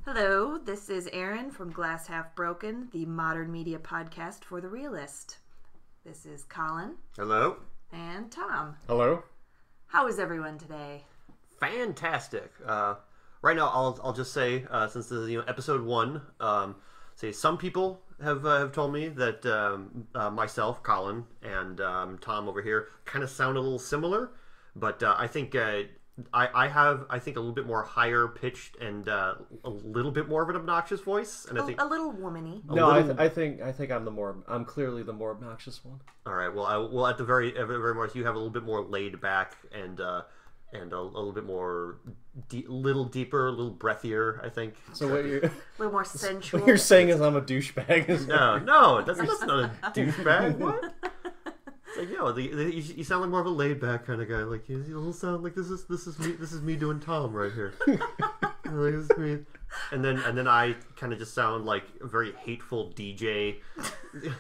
Hello, this is Erin from Glass Half Broken, the modern media podcast for the realist. This is Colin. Hello. And Tom. Hello. How is everyone today? Fantastic. Right now, I'll just say, since this is episode 1, say some people have told me that myself, Colin, and Tom over here kind of sound a little similar, but I think I have a little bit more higher pitched and a little bit more of an obnoxious voice, and I think a little womany. I think I'm clearly the more obnoxious one. All right. Well, at the very most, you have a little bit more laid back and a little bit more, little deeper, a little breathier, I think. So what you're A little more sensual. what you're saying is I'm a douchebag. No, that's not a douchebag. What? It's like, you sound like more of a laid back kind of guy. Like you sound like this is me doing Tom right here. Like, this is me. And then I kind of just sound like a very hateful DJ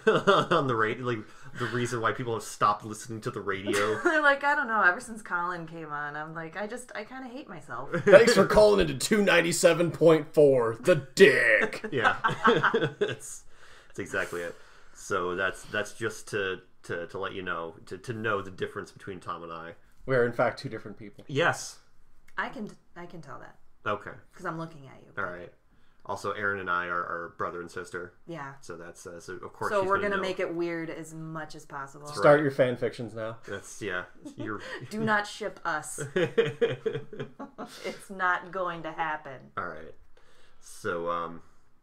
on the radio. Like the reason why people have stopped listening to the radio. They're like, I don't know. Ever since Colin came on, I'm like, I kind of hate myself. Thanks for calling into 297.4, the dick. Yeah, it's exactly it. So that's just to let you know, to know the difference between Tom and I. We're in fact two different people. Yes. I can tell that. Okay. Because I'm looking at you. All right. Also, Erin and I are brother and sister. Yeah. So that's so of course. So she's we're gonna know. make it weird as much as possible. Start your fan fictions now. That's You're. Do not ship us. It's not going to happen. All right. So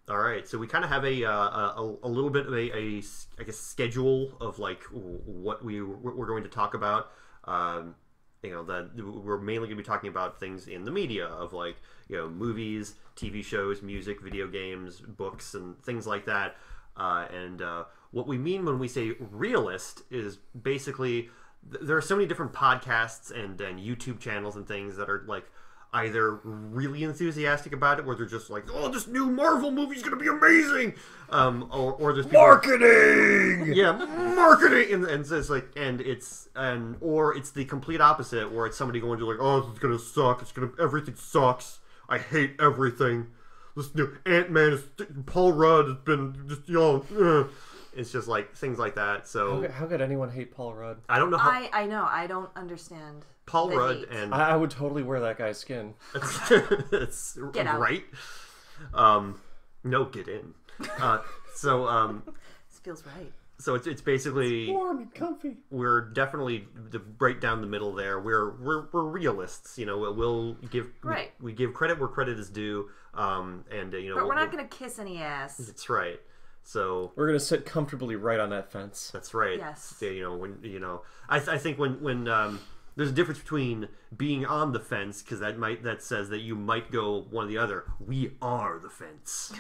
all right. So we kind of have a little bit of a I guess schedule of like what we're going to talk about. That we're mainly going to be talking about things in the media of like movies, TV shows, music, video games, books, and things like that. And what we mean when we say realist is basically there are so many different podcasts and YouTube channels and things that are like either really enthusiastic about it, where they're just like, "Oh, this new Marvel movie's gonna be amazing," or there's people, marketing. Yeah, marketing, and so it's like, or it's the complete opposite, where it's somebody going to like, "Oh, this is gonna suck. Everything sucks. I hate everything. This new Ant-Man Paul Rudd has been just It's just like things like that. So How could anyone hate Paul Rudd? I don't know how I know. I don't understand. Paul Rudd hate. and I would totally wear that guy's skin. it's Get out. right. No, get in. So This feels right. So it's basically Warm and comfy. We're definitely right down the middle there. We're realists. We'll give right. We give credit where credit is due. But we're not gonna kiss any ass. That's right. So we're gonna sit comfortably right on that fence. That's right. Yes. I think when there's a difference between being on the fence, because that says that you might go one or the other. We are the fence.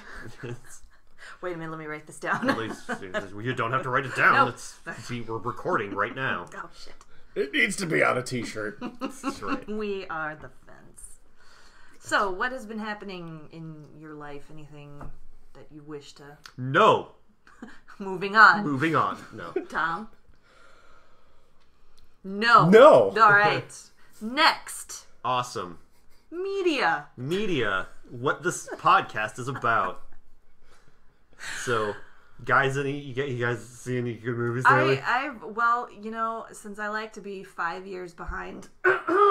Wait a minute, let me write this down. You don't have to write it down. Nope. We're recording right now. Oh shit! It needs to be on a t-shirt. That's right. We are the fence. So, what has been happening in your life? Anything that you wish to? No. Moving on. No. Tom. No. No. All right. Next. Awesome. Media. What this podcast is about. So, guys, you guys see any good movies lately? Well, since I like to be 5 years behind,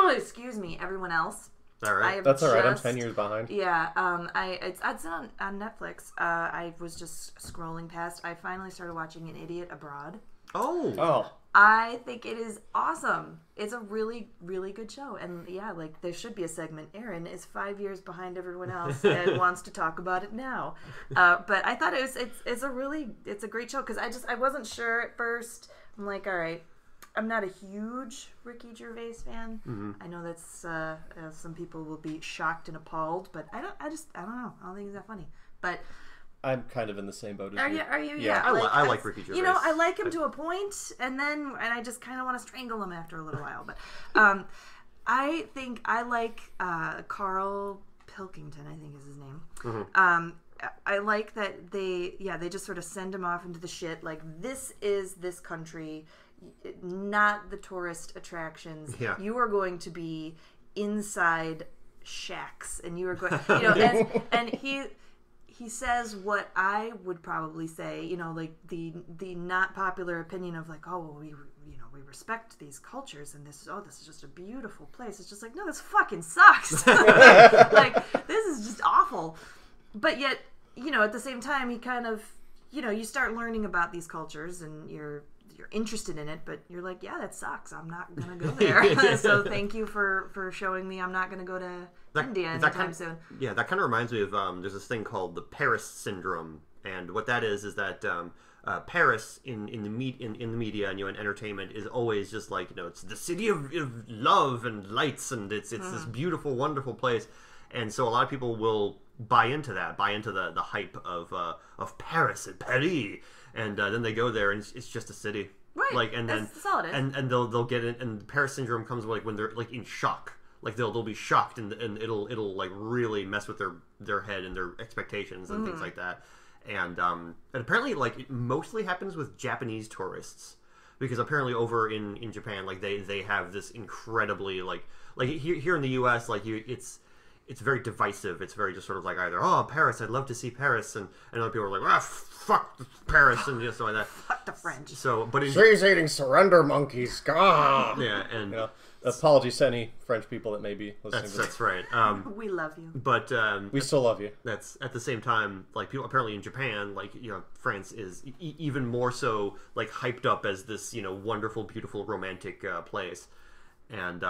excuse me, everyone else. All right. That's all right. I'm 10 years behind. Yeah. It's on Netflix. I was just scrolling past. I finally started watching An Idiot Abroad. Oh. I think it is awesome. It's a really, really good show. And yeah, like there should be a segment. Erin is 5 years behind everyone else and wants to talk about it now. But I thought it's a great show because I wasn't sure at first. I'm like, all right, I'm not a huge Ricky Gervais fan. Mm-hmm. I know that's some people will be shocked and appalled, but I don't know. I don't think he's that funny. But I'm kind of in the same boat as Are you? Yeah. I like Ricky Gervais. I like him to a point, and I just kind of want to strangle him after a little while. But I think I like Carl Pilkington, I think is his name. Mm-hmm. I like that they just sort of send him off into the shit. Like, this is this country, not the tourist attractions. Yeah. You are going to be inside shacks, and you are going, and he says what I would probably say, like the not popular opinion of like, oh, well, we respect these cultures, and this is just a beautiful place. It's just like, no, this fucking sucks. Like, this is just awful. But yet, at the same time, he kind of, you start learning about these cultures, and you're interested in it, but you're like, yeah, that sucks. I'm not gonna go there. So thank you for showing me I'm not gonna go to India anytime soon. Yeah, that kind of reminds me of there's this thing called the Paris syndrome, and what that is that Paris in the media and in entertainment is always just like, it's the city of love and lights, and it's this beautiful, wonderful place, and so a lot of people will buy into the hype of Paris and Paris. And then they go there, and it's just a city, right? Like, and then that's all it is. And they'll get it, and Paris syndrome comes like when they're like in shock, like they'll be shocked, and it'll like really mess with their head and their expectations and things like that. And apparently, like, it mostly happens with Japanese tourists, because apparently over in Japan, like they have this incredibly like here in the U.S. like it's very divisive. It's very just sort of like either, oh, Paris, I'd love to see Paris, and other people are like, fuck Paris, and stuff like that. Fuck the French. So, but she's eating surrender monkeys. God. Yeah, and apologies to any French people that may be listening. That's right. We love you, but we still love you. That's at the same time, like, people apparently in Japan, like, France is even more so like hyped up as this wonderful, beautiful, romantic place. And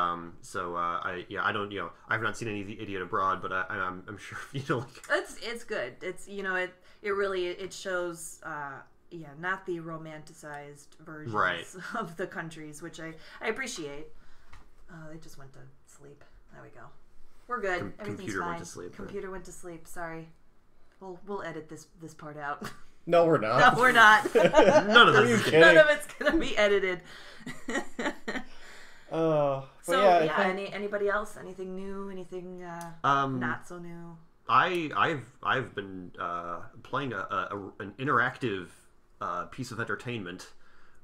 so I don't I have not seen any of the Idiot Abroad, but I'm sure like it's good. It's it really shows not the romanticized versions of the countries, which I appreciate. They just went to sleep. There we go. We're good. Everything's computer fine. went to sleep. Computer went to sleep. Sorry. We'll edit this part out. No, we're not. No, we're not. None of this. None of it's gonna be edited. So anybody else? Anything new? Anything not so new? I've been playing an interactive piece of entertainment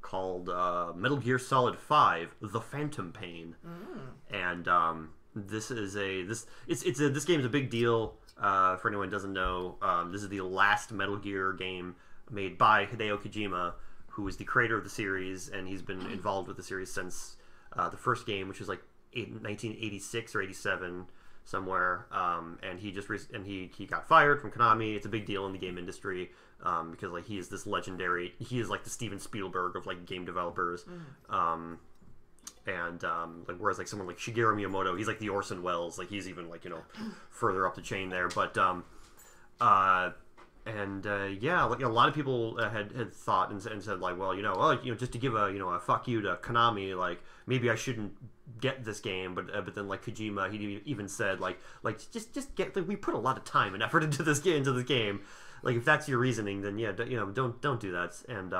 called Metal Gear Solid 5: The Phantom Pain, and this game's a big deal for anyone who doesn't know. This is the last Metal Gear game made by Hideo Kojima, who is the creator of the series, and he's been involved with the series since the first game, which was like 1986 or 87 somewhere, and he he got fired from Konami. It's a big deal in the game industry because like he is this legendary. He is like the Steven Spielberg of like game developers, and like whereas like someone like Shigeru Miyamoto, he's like the Orson Welles. Like he's even like further up the chain there, but like a lot of people had thought and said like, well, just to give a fuck you to Konami, like maybe I shouldn't get this game, but then like Kojima, he even said like just get, like, we put a lot of time and effort into this game, like if that's your reasoning, then don't do that, and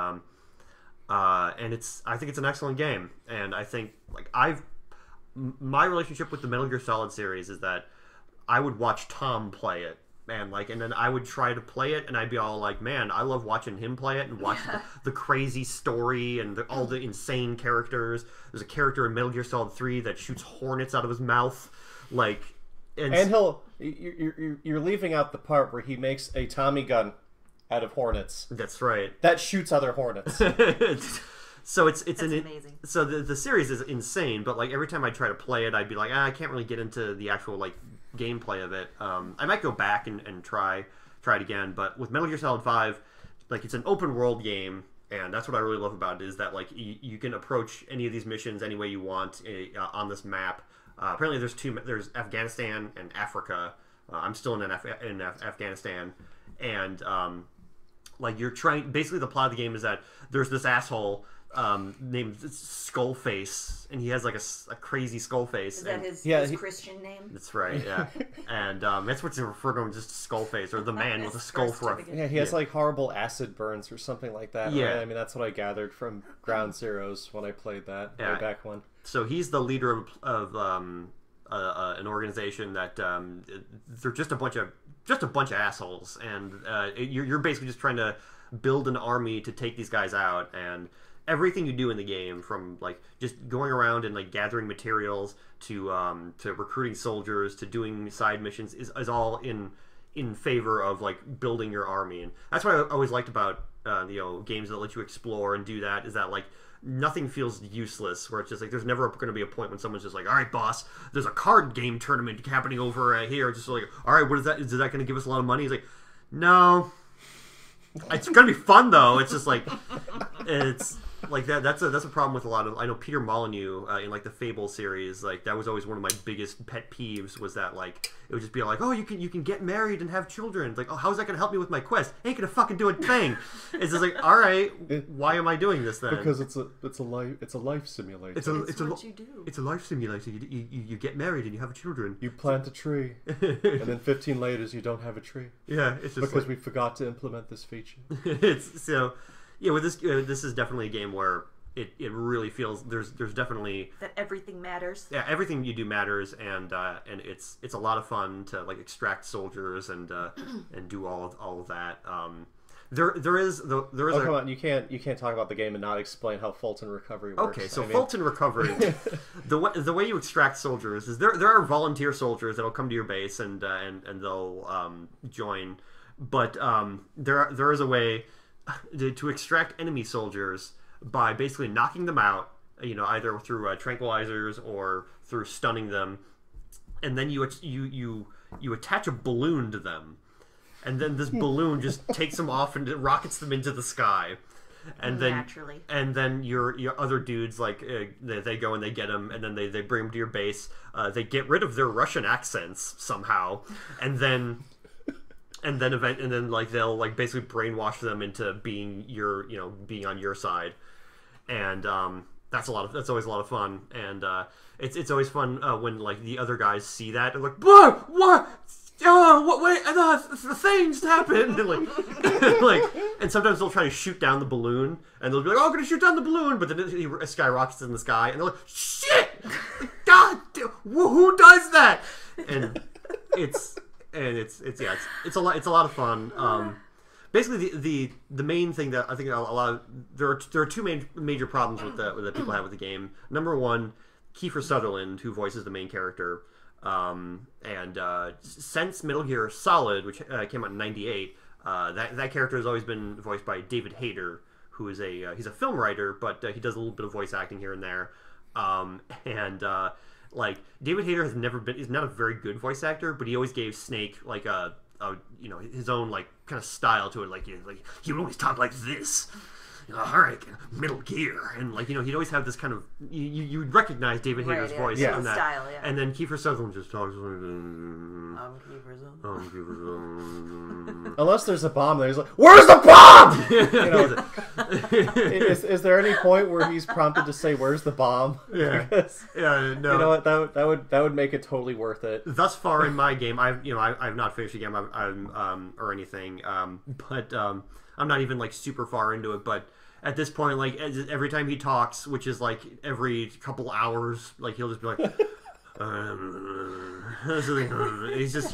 I think it's an excellent game, and I think like my relationship with the Metal Gear Solid series is that I would watch Tom play it. And then I would try to play it, and I'd be all like, man, I love watching him play it and watch the crazy story and all the insane characters. There's a character in Metal Gear Solid 3 that shoots hornets out of his mouth, like, and you're leaving out the part where he makes a Tommy gun out of hornets. That's right. That shoots other hornets. So it's amazing. So the series is insane, but like every time I try to play it, I'd be like, I can't really get into the actual like gameplay of it. I might go back and try it again, but with Metal Gear Solid 5, like it's an open world game, and that's what I really love about it, is that like you can approach any of these missions any way you want on this map. Apparently there's Afghanistan and Africa. I'm still in Afghanistan, and like you're trying, basically the plot of the game is that there's this asshole named Skullface, and he has like a crazy skull face. Is that his Christian name? That's right, yeah. And that's what you refer to him, just Skullface, or the man with a skull for a... Yeah, he has like horrible acid burns or something like that. Yeah. Right? I mean, that's what I gathered from Ground Zeroes when I played that way back when. So he's the leader of an organization that they're just a bunch of assholes, and you're basically just trying to build an army to take these guys out, and everything you do in the game, from like just going around and like gathering materials to recruiting soldiers to doing side missions, is all in favor of like building your army. And that's what I always liked about games that let you explore and do that, is that like nothing feels useless, where it's just like there's never going to be a point when someone's just like, all right, boss, there's a card game tournament happening over here, just like, all right, what is that? Is that going to give us a lot of money? He's like, no, it's going to be fun though. It's just like, it's like that's a problem with a lot of, I know Peter Molyneux in like the Fable series, like that was always one of my biggest pet peeves, was that like it would just be like, oh, you can get married and have children. It's like, oh, how's that gonna help me with my quest? Ain't gonna fucking do a thing. It's just like, all right, why am I doing this then? Because it's a life simulator. It's what you do. It's a life simulator. You get married and you have children. You plant a tree, and then 15 later you don't have a tree. Yeah, it's just because we forgot to implement this feature. It's so. Yeah, with this is definitely a game where it really feels there's definitely that everything matters. Yeah, everything you do matters, and it's a lot of fun to like extract soldiers and do all of that. There is. Oh, come on! You can't talk about the game and not explain how Fulton Recovery works. Okay, so Fulton Recovery, the way you extract soldiers is there are volunteer soldiers that'll come to your base and they'll join, but there is a way to extract enemy soldiers by basically knocking them out, either through tranquilizers or through stunning them, and then you attach a balloon to them, and then this balloon just takes them off and rockets them into the sky, and then naturally, and then your other dudes like they go and they get them, and then they bring them to your base. They get rid of their Russian accents somehow, and then like they'll like basically brainwash them into being being on your side, and that's always a lot of fun, and it's always fun when like the other guys see that and like, what? Oh, what? Wait, the things happen, and like, and sometimes they'll try to shoot down the balloon, and they'll be like, "Oh, I'm gonna shoot down the balloon," but then it skyrockets in the sky, and they're like, "Shit! God, who does that?" And it's a lot of fun. Basically, the main thing that I think a lot of there are two major problems that people have with the game. Number one, Kiefer Sutherland, who voices the main character, and since Metal Gear Solid, which came out in '98, that character has always been voiced by David Hayter, who is he's a film writer, but he does a little bit of voice acting here and there, like David Hayter is not a very good voice actor, but he always gave Snake like a his own like kind of style to it, like he would always talk like this. All right, Metal Gear, and like he'd always have this kind of you would recognize David Hayter's voice in that style, and then Kiefer Sutherland just talks like I'm Kiefer Sutherland. Unless there's a bomb there, he's like, "Where's the bomb?" Is there any point where he's prompted to say, "Where's the bomb?" Yeah, Because, no. You know what? That would make it totally worth it. Thus far in my game, I've not finished the game, or anything, but I'm not even like super far into it, but. At this point, like every time he talks, which is like every couple hours, like he'll just be like, he just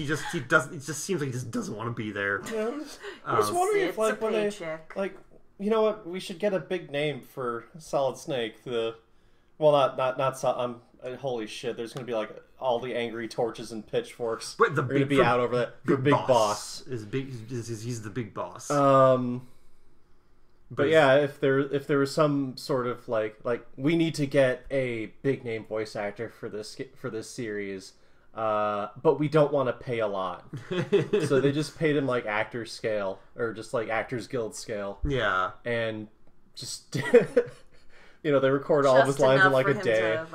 seems like he just doesn't want to be there. Yeah, I was wondering if like when paycheck. you know what, we should get a big name for Solid Snake. Holy shit! There's gonna be like all the angry torches and pitchforks. But are gonna be out over that. The big boss is big. He's the big boss. But yeah, if there was some sort of like we need to get a big name voice actor for this series, but we don't want to pay a lot, so they just paid him like actor scale or just like Actors Guild scale. Yeah, and just they record all of his lines in like a day. And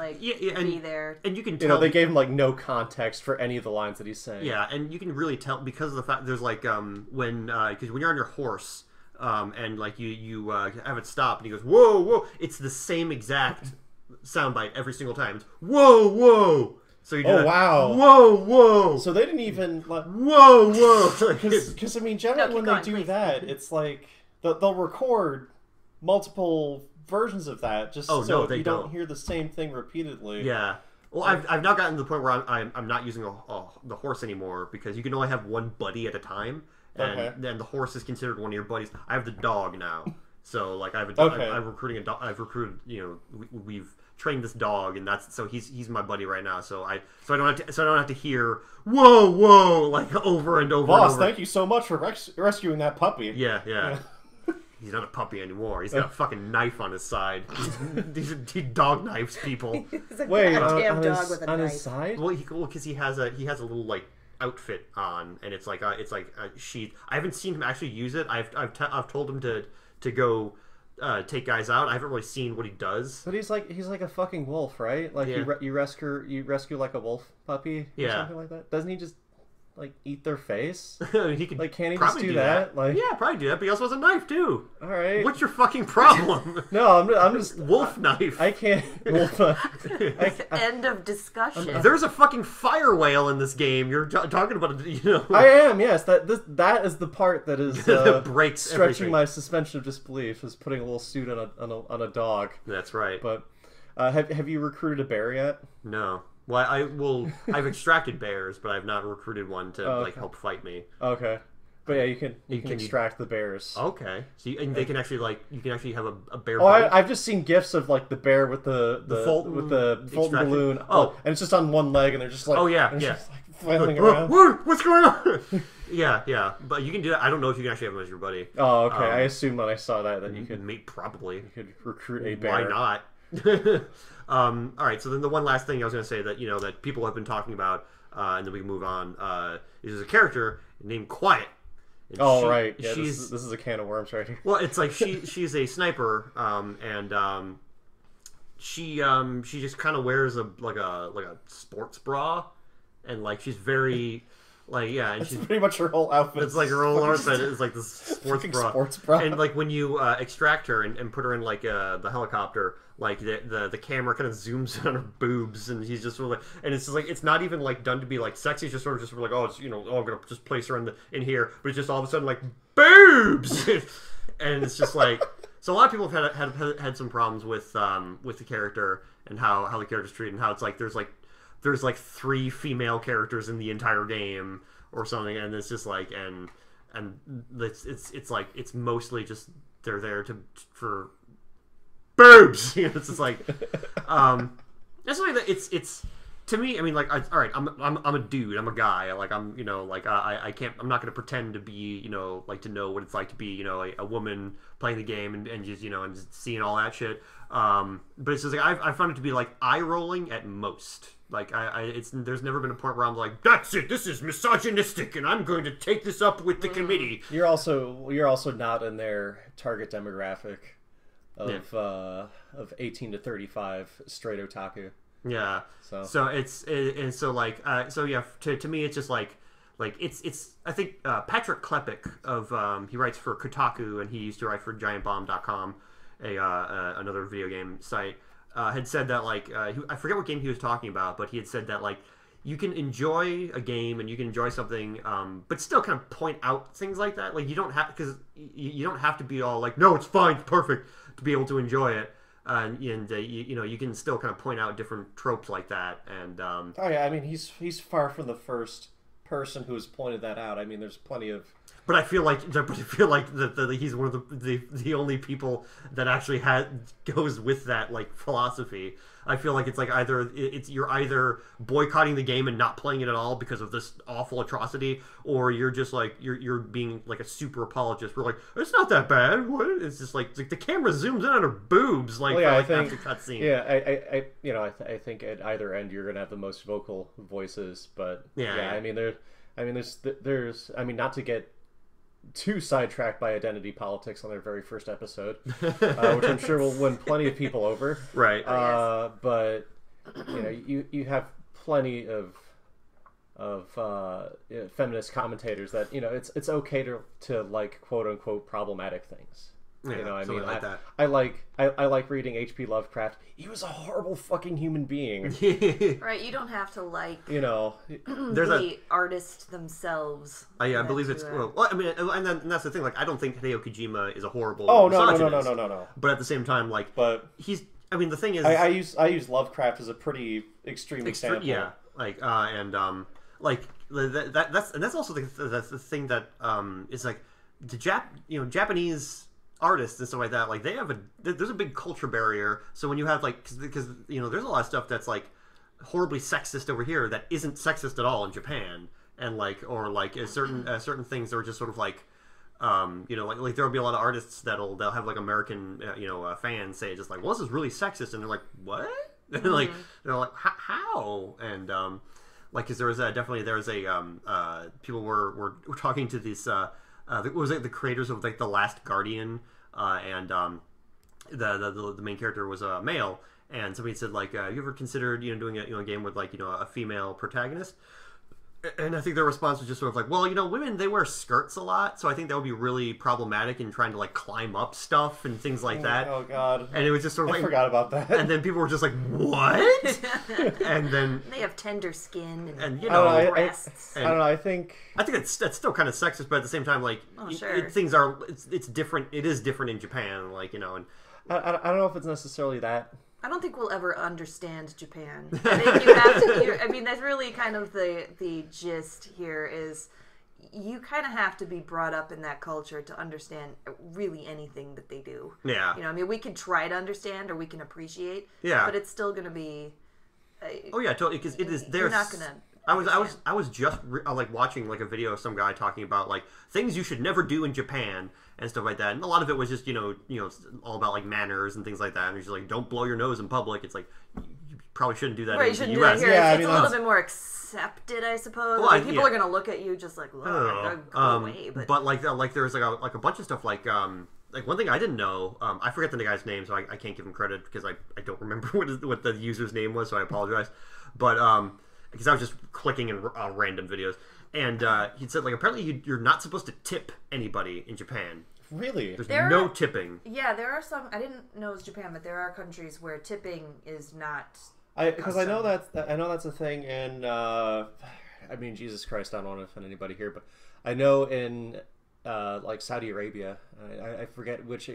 be there, and you can tell they gave him like no context for any of the lines that he's saying. Yeah, and you can really tell because of the fact there's like because when you're on your horse. And like you have it stop, and he goes, "Whoa, whoa!" It's the same exact soundbite every single time. It's "Whoa, whoa!" So you do that, wow, "Whoa, whoa!" So they didn't even like "Whoa, whoa!" Because I mean, generally when they do that, it's like they'll record multiple versions of that just so you don't hear the same thing repeatedly. Yeah. Well, I've now gotten to the point where I'm not using the horse anymore because you can only have one buddy at a time. And then the horse is considered one of your buddies. I have the dog now. So like I've recruiting a dog. I've recruited, we've trained this dog, and he's my buddy right now. So I don't have to hear whoa like over and over. Boss, and over. thank you so much for rescuing that puppy. Yeah. He's not a puppy anymore. He's got a fucking knife on his side. He dog knives people. He's a goddamn dog with a knife. His side? Well, because he has a little like outfit on, and it's like a sheath. I haven't seen him actually use it. I've told him to go take guys out. I haven't really seen what he does. But he's like a fucking wolf, right? Like you rescue like a wolf puppy or something like that. Doesn't he just like eat their face? He could can't he just do that? Like probably do that. But he also has a knife too. All right. What's your fucking problem? No, I'm just wolf knife. I can't. Wolf knife. End of discussion. There's a fucking fire whale in this game. You're talking about I am. Yes, that is the part that is that breaks stretching everything. my suspension of disbelief is putting a little suit on a dog. That's right. But have you recruited a bear yet? No. Well, I've extracted bears, but I've not recruited one to like help fight me. Okay, but yeah, you can extract the bears. Okay, so they can actually you can actually have a bear. Oh, I've just seen gifs of like the bear with the Fulton balloon. Oh, and it's just on one leg, and they're just like just, like, flailing around. What's going on? yeah, but you can do that. I don't know if you can actually have them as your buddy. Oh, okay. I assumed when I saw that you could probably recruit a bear. Why not? All right, so then the one last thing I was going to say that that people have been talking about, and then we can move on, is there's a character named Quiet. And right. Yeah, this is a can of worms right here. Well, it's like she's a sniper, and she just kind of wears a sports bra, and like she's very. Like and she's pretty much her whole outfit. It's like her whole outfit is like this sports bra. And like when you extract her and put her in like the helicopter, like the camera kind of zooms in on her boobs, and he's just sort of like, and it's just like it's not even like done to be like sexy. It's just sort of like I'm gonna just place her in here, but it's just all of a sudden like boobs, and it's just like so. A lot of people have had some problems with the character and how the character's treated, and how it's like there's like 3 female characters in the entire game or something, and it's just like and it's like it's mostly just they're there for boobs. It's just like that's something that it's to me. I mean, like all right, I'm a dude, I'm a guy, like I'm I can't, I'm not going to pretend to be like to know what it's like to be a woman playing the game and just and just seeing all that shit. But it's just like I found it to be like eye rolling at most. Like there's never been a point where I'm like, that's it, this is misogynistic, and I'm going to take this up with the committee. You're also not in their target demographic of 18 to 35 straight otaku. Yeah. So it's to me it's just like it's I think Patrick Klepek of he writes for Kotaku, and he used to write for GiantBomb.com, another video game site. Had said that I forget what game he was talking about, but he had said that you can enjoy a game and you can enjoy something, but still kind of point out things like that. Like you don't have you don't have to be all like, no, it's fine, it's perfect to be able to enjoy it. You can still kind of point out different tropes like that. And oh yeah, I mean he's far from the first person who has pointed that out. I mean, there's plenty of. But I feel like that he's one of the only people that actually goes with that philosophy. I feel like it's like you're either boycotting the game and not playing it at all because of this awful atrocity, or you're just like you're being like a super apologist. We're like, it's not that bad. What? It's just like the camera zooms in on her boobs after cutscene. Yeah, I think at either end you're gonna have the most vocal voices, but I mean there's not to get too sidetracked by identity politics on their very first episode, which I'm sure will win plenty of people over. Right. But you have plenty of feminist commentators that it's okay to like quote unquote problematic things. I like reading H.P. Lovecraft. He was a horrible fucking human being. Right, you don't have to like there's the artist themselves. I believe it's well. I mean, and that's the thing. Like, I don't think Hideo Kojima is a horrible. Oh no. But at the same time, he's. I mean, the thing is, I use Lovecraft as a pretty extreme example. Yeah, that's also the thing that is like the Japanese artists and stuff like that, like they have there's a big culture barrier. So when you have like, because you know, there's a lot of stuff that's like horribly sexist over here that isn't sexist at all in Japan, and like, or like certain things that are just sort of like, you know, like there'll be a lot of artists they'll have like American fans say just like, well, this is really sexist, and they're like, what? And like they're like, how? And like, because there was people were talking to these was it the creators of like The Last Guardian, and the main character was a male, and somebody said like, you ever considered doing a game with like a female protagonist? And I think their response was just sort of like, well, women, they wear skirts a lot, so I think that would be really problematic in trying to like climb up stuff and things like that. Oh God! And it was just sort of I forgot about that. And then people were just like, what? And then they have tender skin and breasts. I don't know. I think that's still kind of sexist, but at the same time, like, it's different. It is different in Japan, like and I don't know if it's necessarily that. I don't think we'll ever understand Japan. I think you have to. I mean, that's really kind of the gist here. Is you kind of have to be brought up in that culture to understand really anything that they do. Yeah. I mean, we can try to understand or we can appreciate. Yeah. But it's still going to be. Oh yeah, totally. Because it is. You're not going to. I was just like watching like a video of some guy talking about like things you should never do in Japan and stuff like that, and a lot of it was just all about like manners and things like that. And he's like, don't blow your nose in public. It's like you probably shouldn't do that in the U.S. Yeah, it's a little bit more accepted, I suppose. Well, like, people are gonna look at you just like, go away. But like there's like a bunch of stuff like one thing I didn't know, I forget the guy's name, so I can't give him credit because I don't remember what the user's name was, so I apologize. But because I was just clicking in random videos, and he said like apparently you're not supposed to tip anybody in Japan. Really? There's no tipping. Yeah, there are some. I didn't know it was Japan, but there are countries where tipping is not. Because I know that's a thing, and I mean, Jesus Christ, I don't want to offend anybody here, but I know in like Saudi Arabia, I forget which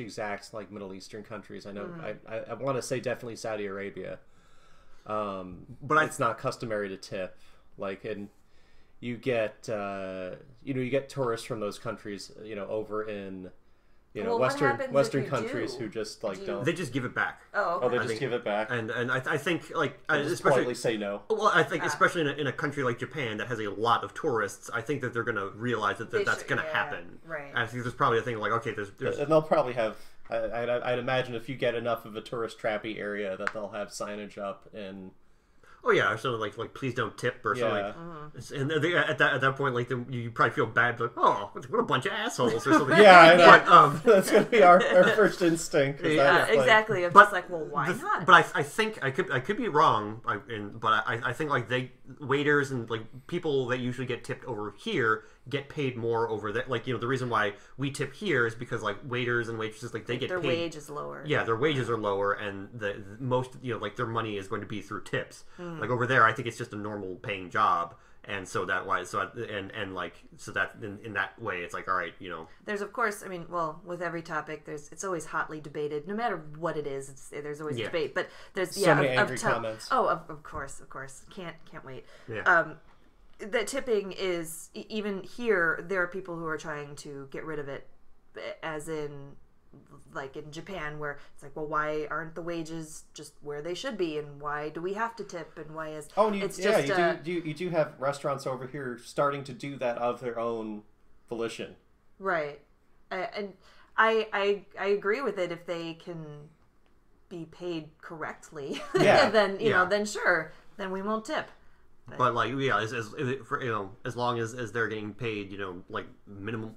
exact like Middle Eastern countries. I know I want to say definitely Saudi Arabia. But it's not customary to tip. Like, and you get you get tourists from those countries, over in Western countries who just like don't. They just give it back. Oh, okay. They just give it back. And I think like just politely say no. Well, I think especially in a country like Japan that has a lot of tourists, I think that they're going to realize that that's going to happen. Right. And I think there's probably a thing like, okay, there's and they'll probably have. I'd imagine if you get enough of a tourist trappy area that they'll have signage up and. Oh yeah, or something like please don't tip or something. And at that point, like you probably feel bad, like what a bunch of assholes or something. Yeah, I know. But, that's gonna be our first instinct. Yeah, exactly. It's just like, well, why not? But I think I could be wrong. But I think like waiters and like people that usually get tipped over here get paid more over there. Like the reason why we tip here is because like waiters and waitresses they get their paid. wage is lower. Yeah, their wages are lower, and the most like their money is going to be through tips. Like over there, I think it's just a normal paying job, and so that why so that in that way it's like all right, There's of course, I mean, well, with every topic, it's always hotly debated, no matter what it is. There's always debate, but there's so many angry comments. Oh, of course, can't wait. Yeah. The tipping is even here. There are people who are trying to get rid of it, as in. Like in Japan, where it's like, well, why aren't the wages just where they should be, and why do we have to tip, and why is you do have restaurants over here starting to do that of their own volition, right? And I agree with it if they can be paid correctly. Then then sure, then we won't tip. But like as long as they're getting paid, like minimum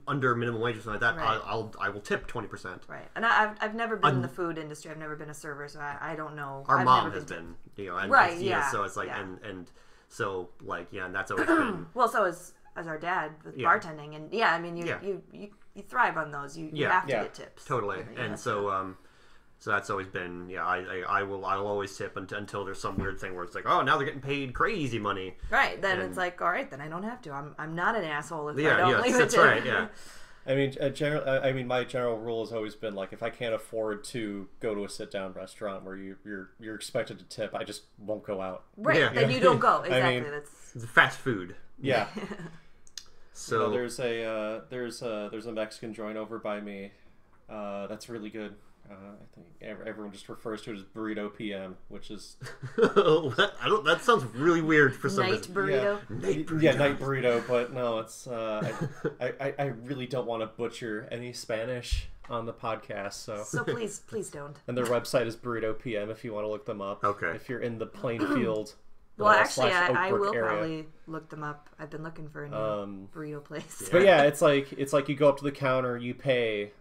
under minimum wage or something like that, right. I will tip 20%. Right, and I've never been in the food industry. I've never been a server, so I don't know. Our mom has been, and right, so it's like and so like and that's always been. Well, so as our dad with bartending, and I mean you thrive on those. You have to get tips. Totally, and so. So that's always been, I'll always tip until there's some weird thing where it's like, oh, now they're getting paid crazy money. Right, then it's like, all right, then I don't have to. I'm not an asshole if I don't leave a tip. That's right, yeah. I mean, my general rule has always been like, if I can't afford to go to a sit-down restaurant where you're expected to tip, I just won't go out. Right, then you don't go. Exactly. It's fast food. Yeah. So you know, there's a Mexican joint over by me that's really good. I think everyone just refers to it as Burrito PM, which is that sounds really weird for some Night reason. burrito. Yeah, night burrito. But no, it's I really don't want to butcher any Spanish on the podcast, So please don't. and their website is Burrito PM if you want to look them up. Okay. If you're in the Plainfield. Well, actually, / I Oak will Brook area. probably look them up. I've been looking for a new burrito place. But yeah, it's like you go up to the counter, you pay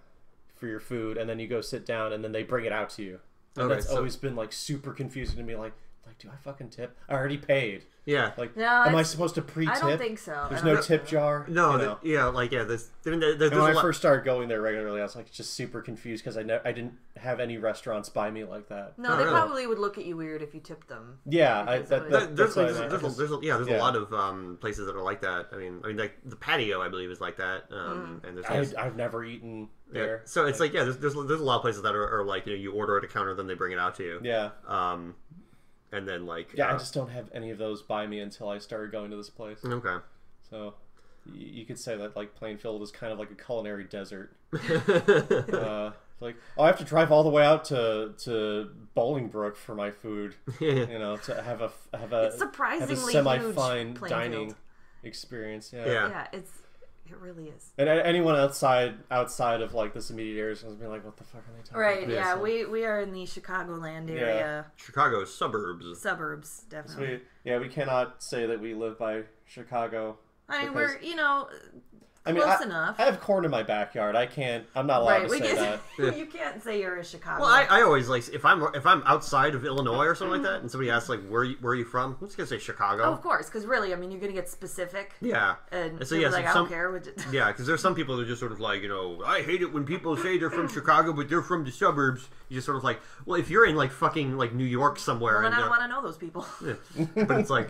for your food, and then you go sit down, and then they bring it out to you. And Okay, that's so- always been like super confusing to me. Like, do I fucking tip? I already paid. Yeah. Like, No, am I it's- supposed to pre-tip? I don't think so. There's I don't no think tip so. jar. No, you know? there's there's And when a I lot. first started going there regularly, I was like just super confused because I didn't have any restaurants by me like that. No, Oh, they really? probably would look at you weird if you tipped them. Yeah, Because it would- There's that's like, what I there's meant. a lot of places that are like that. I mean like the patio, I believe, is like that. And there's I've never eaten yeah. there. So it's like there's a lot of places that are like you order at a counter, then they bring it out to you. Yeah. And then like Yeah, I just don't have any of those by me until I started going to this place. okay. So you could say that like Plainfield is kind of like a culinary desert. Like, oh, I have to drive all the way out to Bolingbrook for my food. You know, to have a It's surprisingly huge, semi-fine Plainfield. dining experience. Yeah. Yeah, it really is. And anyone outside of like this immediate area is going to be like, what the fuck are they talking Right, about? yeah, so- we are in the Chicagoland area. Chicago suburbs. Suburbs, definitely. We cannot say that we live by Chicago. I mean, because- close enough. I have corn in my backyard. I'm not allowed to say that. You can't say you're a Chicago. Well, I always like if I'm outside of Illinois or something like that, and somebody asks like where are you from, I'm just gonna say Chicago. Oh, of course, because really, I mean, you're gonna get specific. Yeah. And so so yeah, like, so I some, don't care. yeah, because there's some people that are just sort of like, I hate it when people say they're from Chicago, but they're from the suburbs. You just sort of like, well, if you're in like fucking like New York somewhere, Well, then and I don't want to know those people. but it's like,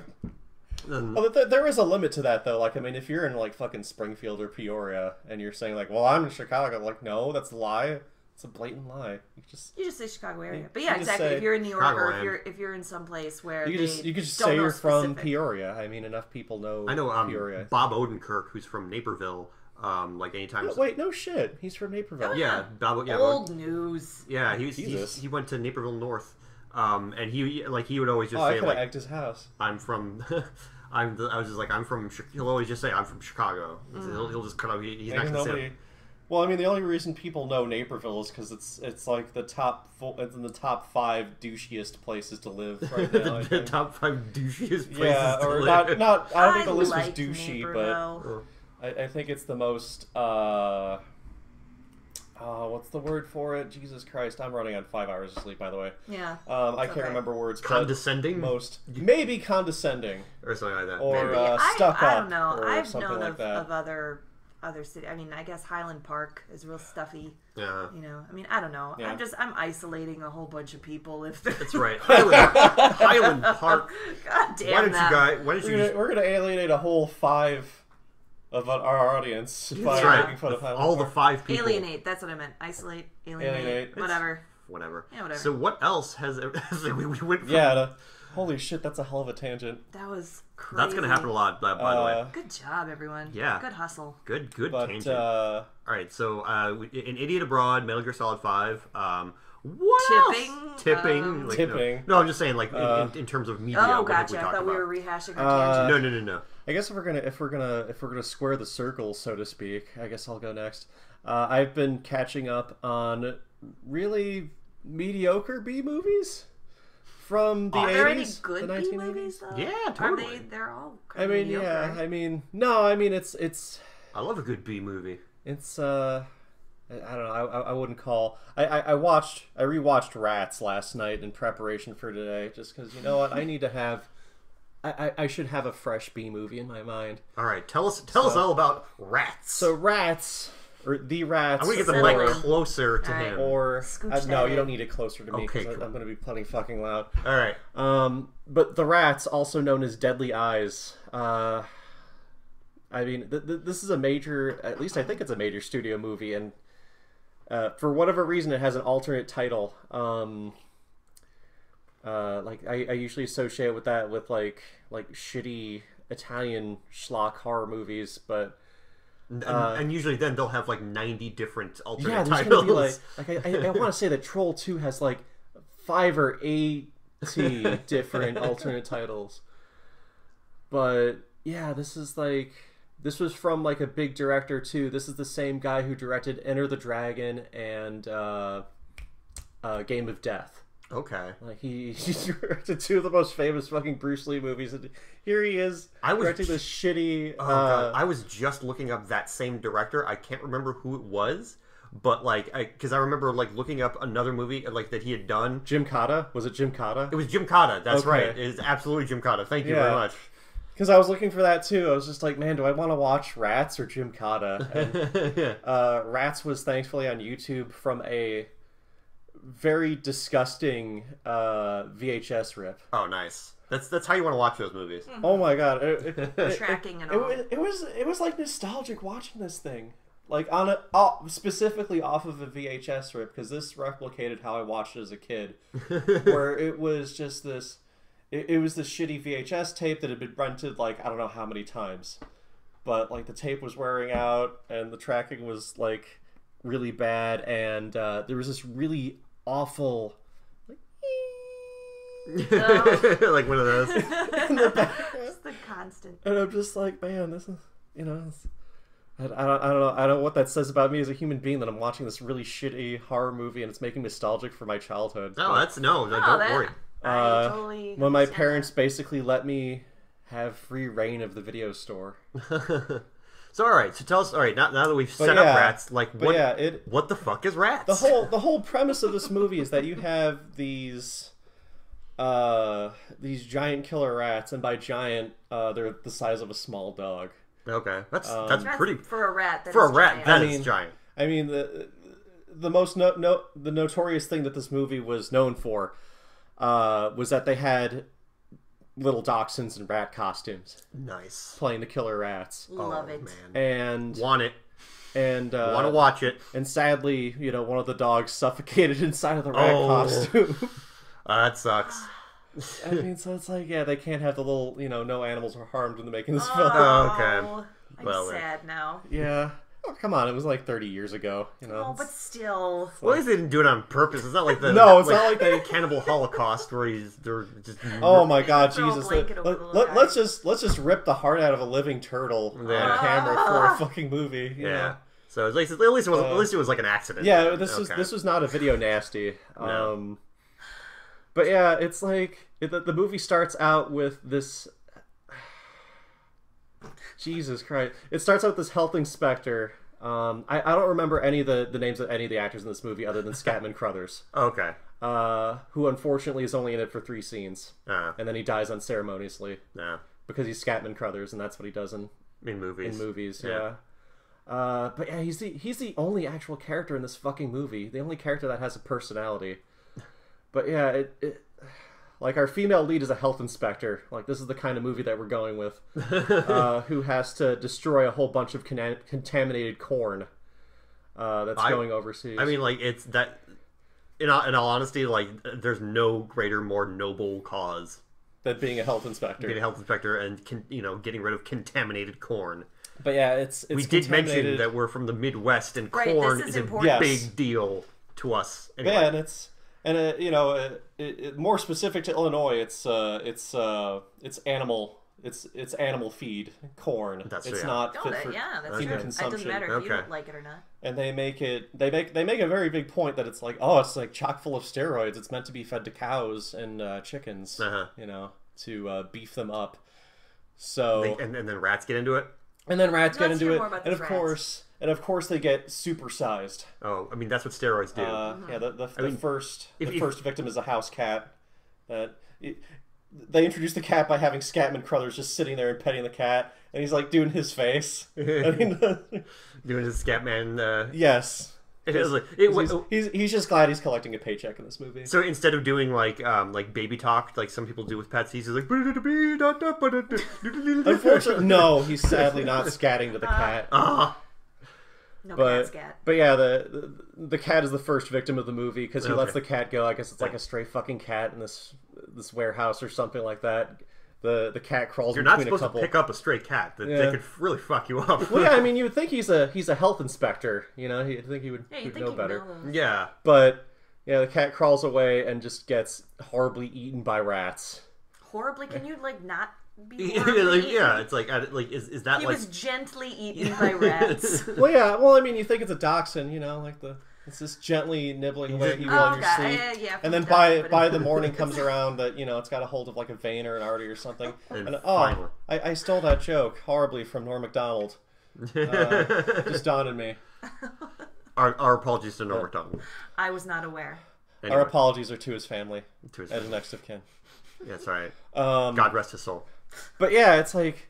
then, Well, there is a limit to that, though. Like, I mean, if you're in, like, fucking Springfield or Peoria, and you're saying, like, well, I'm in Chicago, like, no, that's a lie. It's a blatant lie. You just say Chicago area. But you yeah, just exactly. say If you're in New York or Chicagoland. if you're in some place where you could just don't say know you're from specific. Peoria. I mean, enough people know I know Peoria. Bob Odenkirk, who's from Naperville. Like anytime. Wait, no shit. He's from Naperville. Yeah, Bob. Yeah, Old news. yeah. Jesus. He went to Naperville North. And he would always just Oh, I say could have like, egged his house. I'm from. I was just like, I'm from. He'll always just say, I'm from Chicago. He'll just kind of. He's not Ain't gonna say. nobody- Well, I mean, the only reason people know Naperville is because it's like it's in the top 5 douchiest places to live right now. I the think. top 5 douchiest places Yeah, to or live. not. I don't think I the list like was douchey, Naperville. but I think it's the most. What's the word for it? Jesus Christ! I'm running on 5 hours of sleep, by the way. Yeah. I can't okay. remember words. but Condescending? maybe condescending, or something like that. or Maybe. stuck I up, don't know. or I've something known like that. of other city. I mean, I guess Highland Park is real stuffy. Yeah. You know, I mean, I don't know. Yeah. I'm isolating a whole bunch of people. If they're... That's right. Highland Park. God damn Why don't that. you guys? Why don't you? We're gonna alienate a whole 5 of our audience by That's right. making fun of Highland All the Park. 5 people. Alienate. That's what I meant. Isolate. Alienate. Whatever. Whatever. Yeah, whatever. So what else has? We went from, Yeah. Holy shit! That's a hell of a tangent. That was crazy. That's gonna happen a lot. By the way. Good job, everyone. Yeah. Good hustle. Good But tangent. All right, so in Idiot Abroad, Metal Gear Solid 5. What Tipping? else? Tipping. Tipping. No, I'm just saying, like in terms of media. Oh, what have gotcha. we I talked thought we about? were rehashing our tangent. No. I guess if we're gonna square the circle, so to speak, I guess I'll go next. I've been catching up on really mediocre B movies from the 80s. Are there any the good B 1980s. movies though? Yeah, Are totally. they're all. I mean, mediocre. yeah. I mean, no. I mean, it's I love a good B movie. I don't know. I wouldn't call. I rewatched Rats last night in preparation for today, just because you know what, I need to have. I should have a fresh B movie in my mind. All right, tell us all about Rats. So Rats, or The Rats. I'm gonna get the Settle mic in. closer to All right. him. Or Scooch no, that you don't in. need it closer to me Okay, because cool. I'm going to be plenty fucking loud. All right. But The Rats, also known as Deadly Eyes. I mean, this is a major. At least I think it's a major studio movie, and for whatever reason, it has an alternate title. Like I usually associate with that with like shitty Italian schlock horror movies, but And usually then they'll have like 90 different alternate there's titles. gonna be like I want to say that Troll 2 has like 5 or 80 different alternate titles. But yeah, this was from like a big director too. This is the same guy who directed Enter the Dragon and Game of Death. Okay. Like he directed 2 of the most famous fucking Bruce Lee movies, and here he is directing this shitty. Oh god, I was just looking up that same director. I can't remember who it was, but like, because I remember like looking up another movie like that he had done. Jim Cotta? Was it Jim Cotta? It was Jim Cotta. That's Okay. right. It is absolutely Jim Cotta. Thank you very much. Because I was looking for that too. I was just like, man, do I want to watch Rats or Jim Cotta? And, Rats was thankfully on YouTube from a very disgusting VHS rip. Oh, nice. That's how you want to watch those movies. Mm-hmm. Oh my god, Tracking and all. It was like nostalgic watching this thing, like specifically off of a VHS rip, because this replicated how I watched it as a kid, where it was just this. It was this shitty VHS tape that had been rented like I don't know how many times, but like the tape was wearing out and the tracking was like really bad, and there was this really awful like one of those. in the back. Just the constant. And I'm just like, man, this is, I don't know what that says about me as a human being, that I'm watching this really shitty horror movie and it's making me nostalgic for my childhood. No, don't worry. I totally when my understand parents that. basically let me have free reign of the video store. So all right, so tell us. All right, now that we've set up Rats, like what the fuck is Rats? The whole premise of this movie is that you have these giant killer rats, and by giant, they're the size of a small dog. Okay, that's pretty for a rat. That is giant. I mean the most the notorious thing that this movie was known for was that they had little dachshunds in rat costumes. Nice. Playing the killer rats. Love it. Man. And want it. And want to watch it. And sadly, one of the dogs suffocated inside of the rat costume. That sucks. I mean, so it's like, they can't have the little, no animals were harmed when they're making this film. Oh, okay. I'm sad now. Yeah. Oh, come on, it was like 30 years ago, Oh, but still. Well, at least they didn't do it on purpose. It's not like not like the cannibal Holocaust where they're just. Oh my God, Jesus! Let's just rip the heart out of a living turtle on camera for a fucking movie. Yeah. So at least it was like an accident. Yeah, this was not a video nasty. No. But yeah, it's like the movie starts out with this. Jesus Christ! It starts out with this health inspector. I don't remember any of the names of any of the actors in this movie other than Scatman Crothers. Okay. Who unfortunately is only in it for 3 scenes, and then he dies unceremoniously. Yeah. Because he's Scatman Crothers, and that's what he does in movies. In movies, yeah. But yeah, he's the only actual character in this fucking movie. The only character that has a personality. But yeah, like our female lead is a health inspector. Like this is the kind of movie that we're going with, who has to destroy a whole bunch of contaminated corn that's going overseas. I mean, like it's that. In all honesty, like there's no greater, more noble cause than being a health inspector. Being a health inspector and getting rid of contaminated corn. But yeah, it's we did mention that we're from the Midwest and corn is a big deal to us. Anyway. Yeah, and it's. And more specific to Illinois, it's animal feed, corn. It's not fit for human consumption. It doesn't matter if you don't like it or not. And they make a very big point that it's like chock full of steroids. It's meant to be fed to cows and chickens, to beef them up. So and then rats get into it. And then rats get into it, and of course they get supersized. Oh, I mean that's what steroids do. Yeah, the first victim is a house cat. They introduce the cat by having Scatman Crothers just sitting there and petting the cat, and he's like doing his face, doing his Scatman. Yes. He's just glad he's collecting a paycheck in this movie. So instead of doing like baby talk like some people do with pets, he's like. Unfortunately, no, he's sadly not scatting to the cat. No cat scat. But yeah, the cat is the first victim of the movie because he lets the cat go. I guess it's like a stray fucking cat in this warehouse or something like that. the cat crawls You're not between supposed a couple. to pick up a stray cat. They could really fuck you up. Well, yeah, I mean, you would think he's a health inspector. You know, you'd think he would, know better. Yeah. But yeah, the cat crawls away and just gets horribly eaten by rats. Horribly? Can you like not be horribly eaten? Yeah, it's like is that he like was gently eaten by rats. Well, yeah. Well, I mean, you think it's a dachshund, you know, like it's just gently nibbling away at you while you're asleep. And then by the morning comes around that, you know, it's got a hold of like a vein or an artery or something. And I stole that joke horribly from Norm Macdonald. Just dawned on me. Our apologies to Norm Macdonald. I was not aware. Anyway. Our apologies are to his family. To his next of kin. That's right. God rest his soul. But yeah, it's like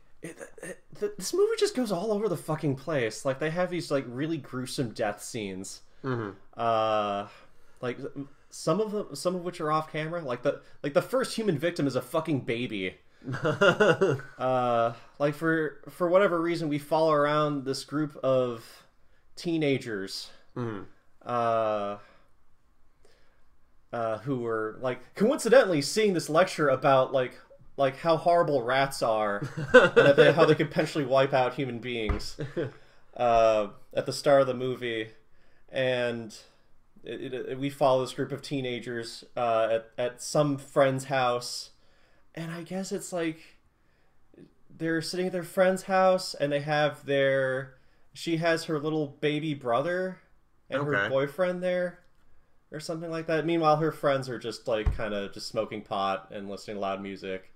this movie just goes all over the fucking place. Like they have these like really gruesome death scenes. Mm-hmm. Like some of which are off camera. Like the first human victim is a fucking baby. Like for whatever reason, we follow around this group of teenagers. Mm-hmm. Who were like coincidentally seeing this lecture about like how horrible rats are and how they could potentially wipe out human beings at the start of the movie, and we follow this group of teenagers at some friend's house, and I guess it's like they're sitting at their friend's house and they have she has her little baby brother and her boyfriend there. Or something like that. Meanwhile, her friends are just like kind of just smoking pot and listening to loud music.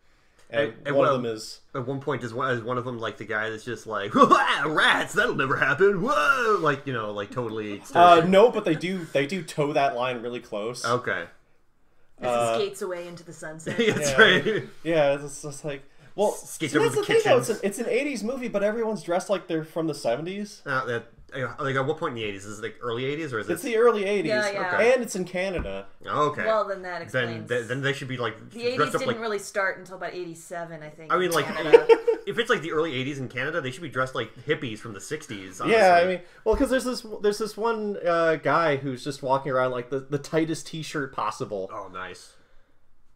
And one of them is at one point is one of them like the guy that's just like rats, that'll never happen. Whoa, like you know, like totally. No, but they do toe that line really close. Okay. As he skates away into the sunset. That's right. Yeah, it's just like skates over the kitchen. It's an '80s movie, but everyone's dressed like they're from the '70s. Like at what point in the 80s? Is it like early 80s or is it? It's the early 80s. Yeah. Okay. And it's in Canada. Oh, okay. Well, then that explains. Then they should be like the 80s didn't really start until about 87, I think. I mean, like if it's like the early 80s in Canada, they should be dressed like hippies from the 60s. Honestly. Yeah, I mean, well, because there's this one guy who's just walking around like the tightest T-shirt possible. Oh, nice.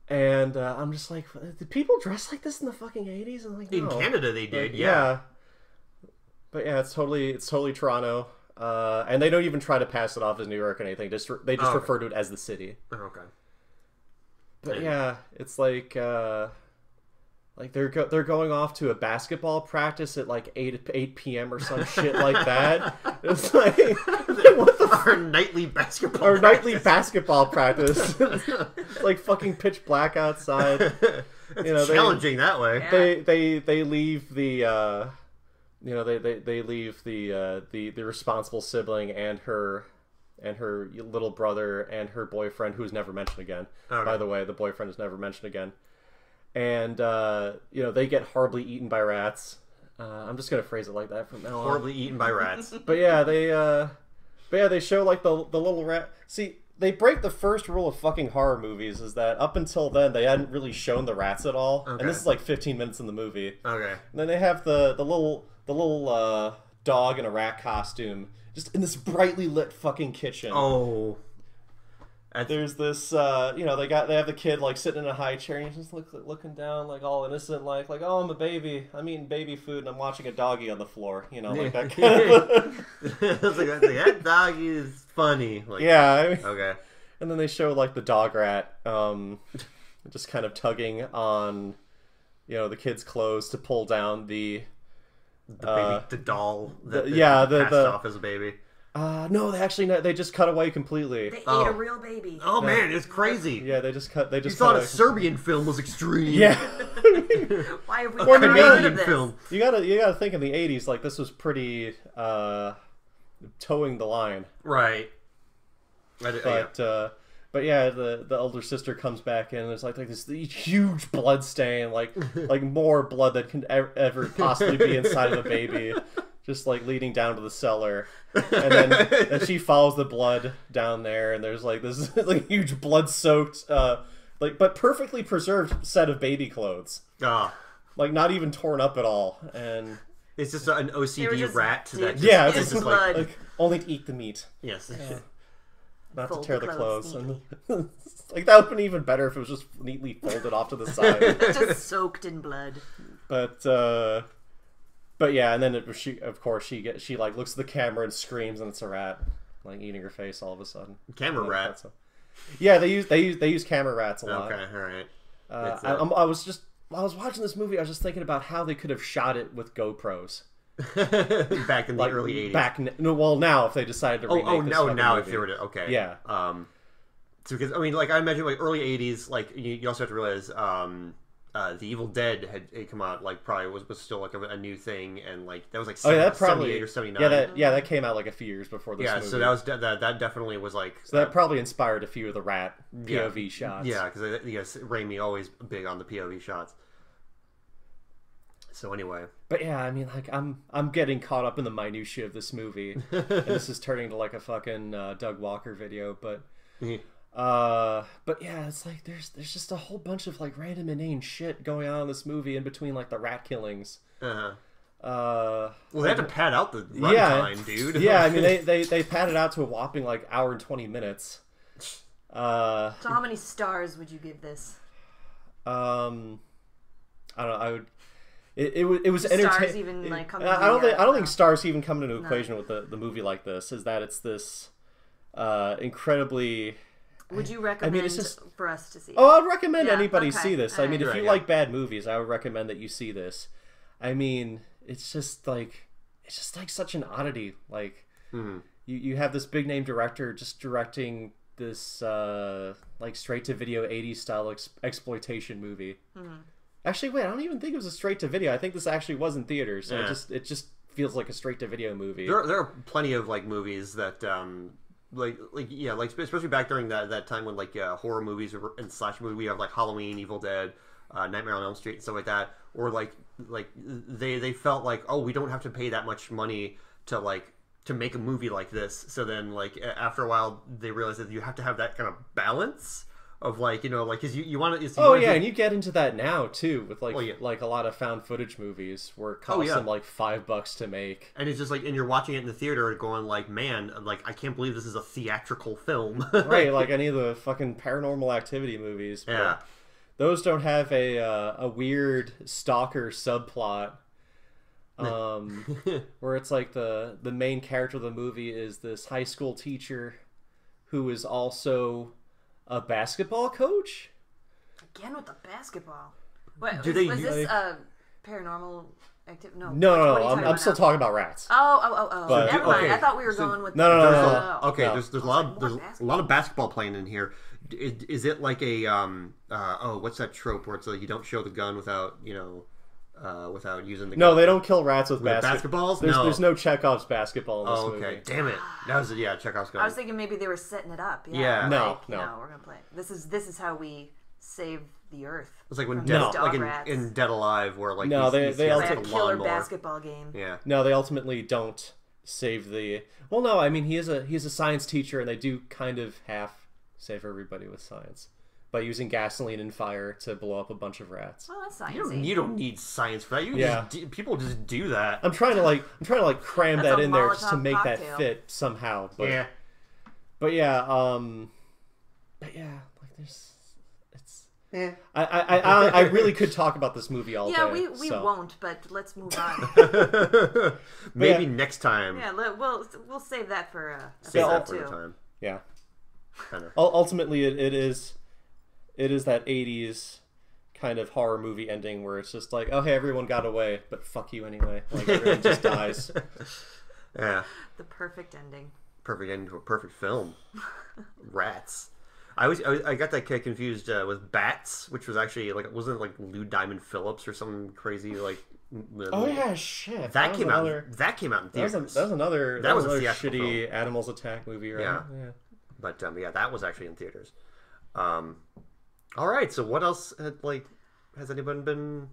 And I'm just like, did people dress like this in the fucking 80s? I'm like, no. In Canada, they did. But, yeah. But yeah, it's totally Toronto. And they don't even try to pass it off as New York or anything. They just refer to it as the city. Okay. But yeah, it's like they're going off to a basketball practice at like 8 p.m. or some shit like that. It's like what the our nightly basketball practice. It's like fucking pitch black outside. It's challenging that way. Yeah. They leave the. They leave the responsible sibling and her little brother and her boyfriend, who's never mentioned again. Okay. By the way, the boyfriend is never mentioned again. And they get horribly eaten by rats. I'm just gonna phrase it like that from now on. Horribly eaten by rats. But yeah, they show like the little rat. See, they break the first rule of fucking horror movies is that up until then they hadn't really shown the rats at all. Okay. And this is like 15 minutes in the movie. Okay. And then they have the little dog in a rat costume just in this brightly lit fucking kitchen. Oh. There's this they have the kid like sitting in a high chair and he's just looking down like all innocent like oh, I'm a baby, I'm eating baby food and I'm watching a doggy on the floor, like that kind of that doggy is funny. Like, yeah, I mean, okay. And then they show like the dog rat just kind of tugging on the kid's clothes to pull down the baby, the doll that passed off as a baby. No, they just cut away completely. They ate a real baby. Oh man, it's crazy. Yeah, they just cut. You thought a Serbian film was extreme. Yeah. Why have we never heard of this? Film? You gotta think in the '80s, like this was pretty towing the line. Right. But yeah, the elder sister comes back in and there's like this huge blood stain, like more blood than can ever possibly be inside of a baby, just like leading down to the cellar, and then she follows the blood down there, and there's like this like huge blood soaked, but perfectly preserved set of baby clothes, like not even torn up at all, and it's just an OCD rat to that. Yeah, it's just like only to eat the meat. Yes. not to Fold tear the the clothes clothes. And, like that would have been even better if it was just neatly folded off to the side. Just soaked in blood. But yeah, and then she like looks at the camera and screams, and it's a rat like eating her face all of a sudden. Camera rat. Yeah, they use camera rats a lot. Okay, all right. I was watching this movie. I was just thinking about how they could have shot it with GoPros back in the early 80s. Now if they decided to remake this now movie. if they were to yeah. So because I mean, like I imagine, like early 80s, like you also have to realize, The Evil Dead had come out, like probably was still like a new thing, and like that was like 78 or 79. That came out like a few years before this movie. So that definitely was like. So that probably inspired a few of the rat POV shots. Yeah, because Raimi always big on the POV shots. So anyway, but yeah, I mean, like I'm getting caught up in the minutia of this movie, and this is turning to like a fucking Doug Walker video. But yeah, it's like there's just a whole bunch of like random inane shit going on in this movie in between like the rat killings. Well, they had to pad out the runtime, dude. Yeah, I mean they padded out to a whopping like hour and 20 minutes. So how many stars would you give this? I don't know. I would. It was entertaining. Even like come I don't think stars even come into an equation with the movie like this. Is that it's this incredibly. Would you recommend for us to see? Oh, I'd recommend anybody see this. I mean, if you like bad movies, I would recommend that you see this. I mean, it's just like such an oddity. Like you have this big name director just directing this like straight to video 80s style exploitation movie. Actually, wait, I don't even think it was a straight to video. I think this actually was in theaters. So it just feels like a straight to video movie. There are plenty of like movies that especially back during that time when like horror movies and slash movies, we have like Halloween, Evil Dead, Nightmare on Elm Street and stuff like that, or like they felt like, oh, we don't have to pay that much money to make a movie like this. So then like after a while they realized that you have to have that kind of balance of like, because you want to. And you get into that now too with like a lot of found footage movies where it costs them like $5 to make, and it's just like, and you're watching it in the theater going like, man, like I can't believe this is a theatrical film. Right, like any of the fucking Paranormal Activity movies. Yeah, those don't have a weird stalker subplot. Where it's like the main character of the movie is this high school teacher who is also a basketball coach? Again with the basketball. Wait, was this Paranormal Activity? No. I'm still talking about rats. Oh. But, never mind. I thought we were going with no. Okay, there's a lot of basketball playing in here. Is it like a what's that trope where it's like you don't show the gun without without using the gun? No, they don't kill rats with basketballs. There's no Chekhov's basketball in this movie. Okay, damn it. That was Chekhov's gun. I was thinking maybe they were setting it up. Yeah. No, we're gonna play. This is how we save the earth. It's like when in Dead Alive, where like they also a killer basketball game. Yeah. No, they ultimately don't save the. Well, no, I mean he's a science teacher, and they do kind of half save everybody with science by using gasoline and fire to blow up a bunch of rats. Well, that's sciencey. You don't need science for that. People just do that. I'm trying to cram that in there just to make cocktail. that fit somehow. But, yeah. But yeah, like there's it's. Yeah. I really could talk about this movie all day. Yeah, we won't, but let's move on. Maybe next time. Yeah, we'll save that for the time. Yeah. Kinda. Ultimately, it is that 80s kind of horror movie ending where it's just like, oh hey, everyone got away, but fuck you anyway. Like everyone just dies. Yeah. The perfect ending. Perfect ending to a perfect film. Rats. I got that kid confused with Bats, which was actually wasn't it like Lou Diamond Phillips or something crazy like. Oh yeah, shit. That came out in theaters. That was another shitty film. Animals Attack movie, right? Yeah. But that was actually in theaters. All right. So what else? Has anyone been?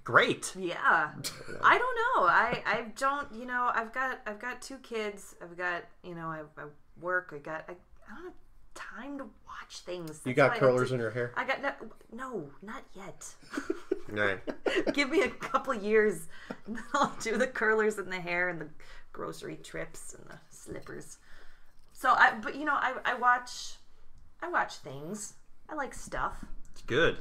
Great. Yeah. I don't know. I don't. I've got 2 kids. I've got I work. I don't know. time to watch things. You That's got why I curlers in your hair? I got no, not yet. Right. Give me a couple years, and then I'll do the curlers and the hair and the grocery trips and the slippers. So I watch things. I like stuff. It's good.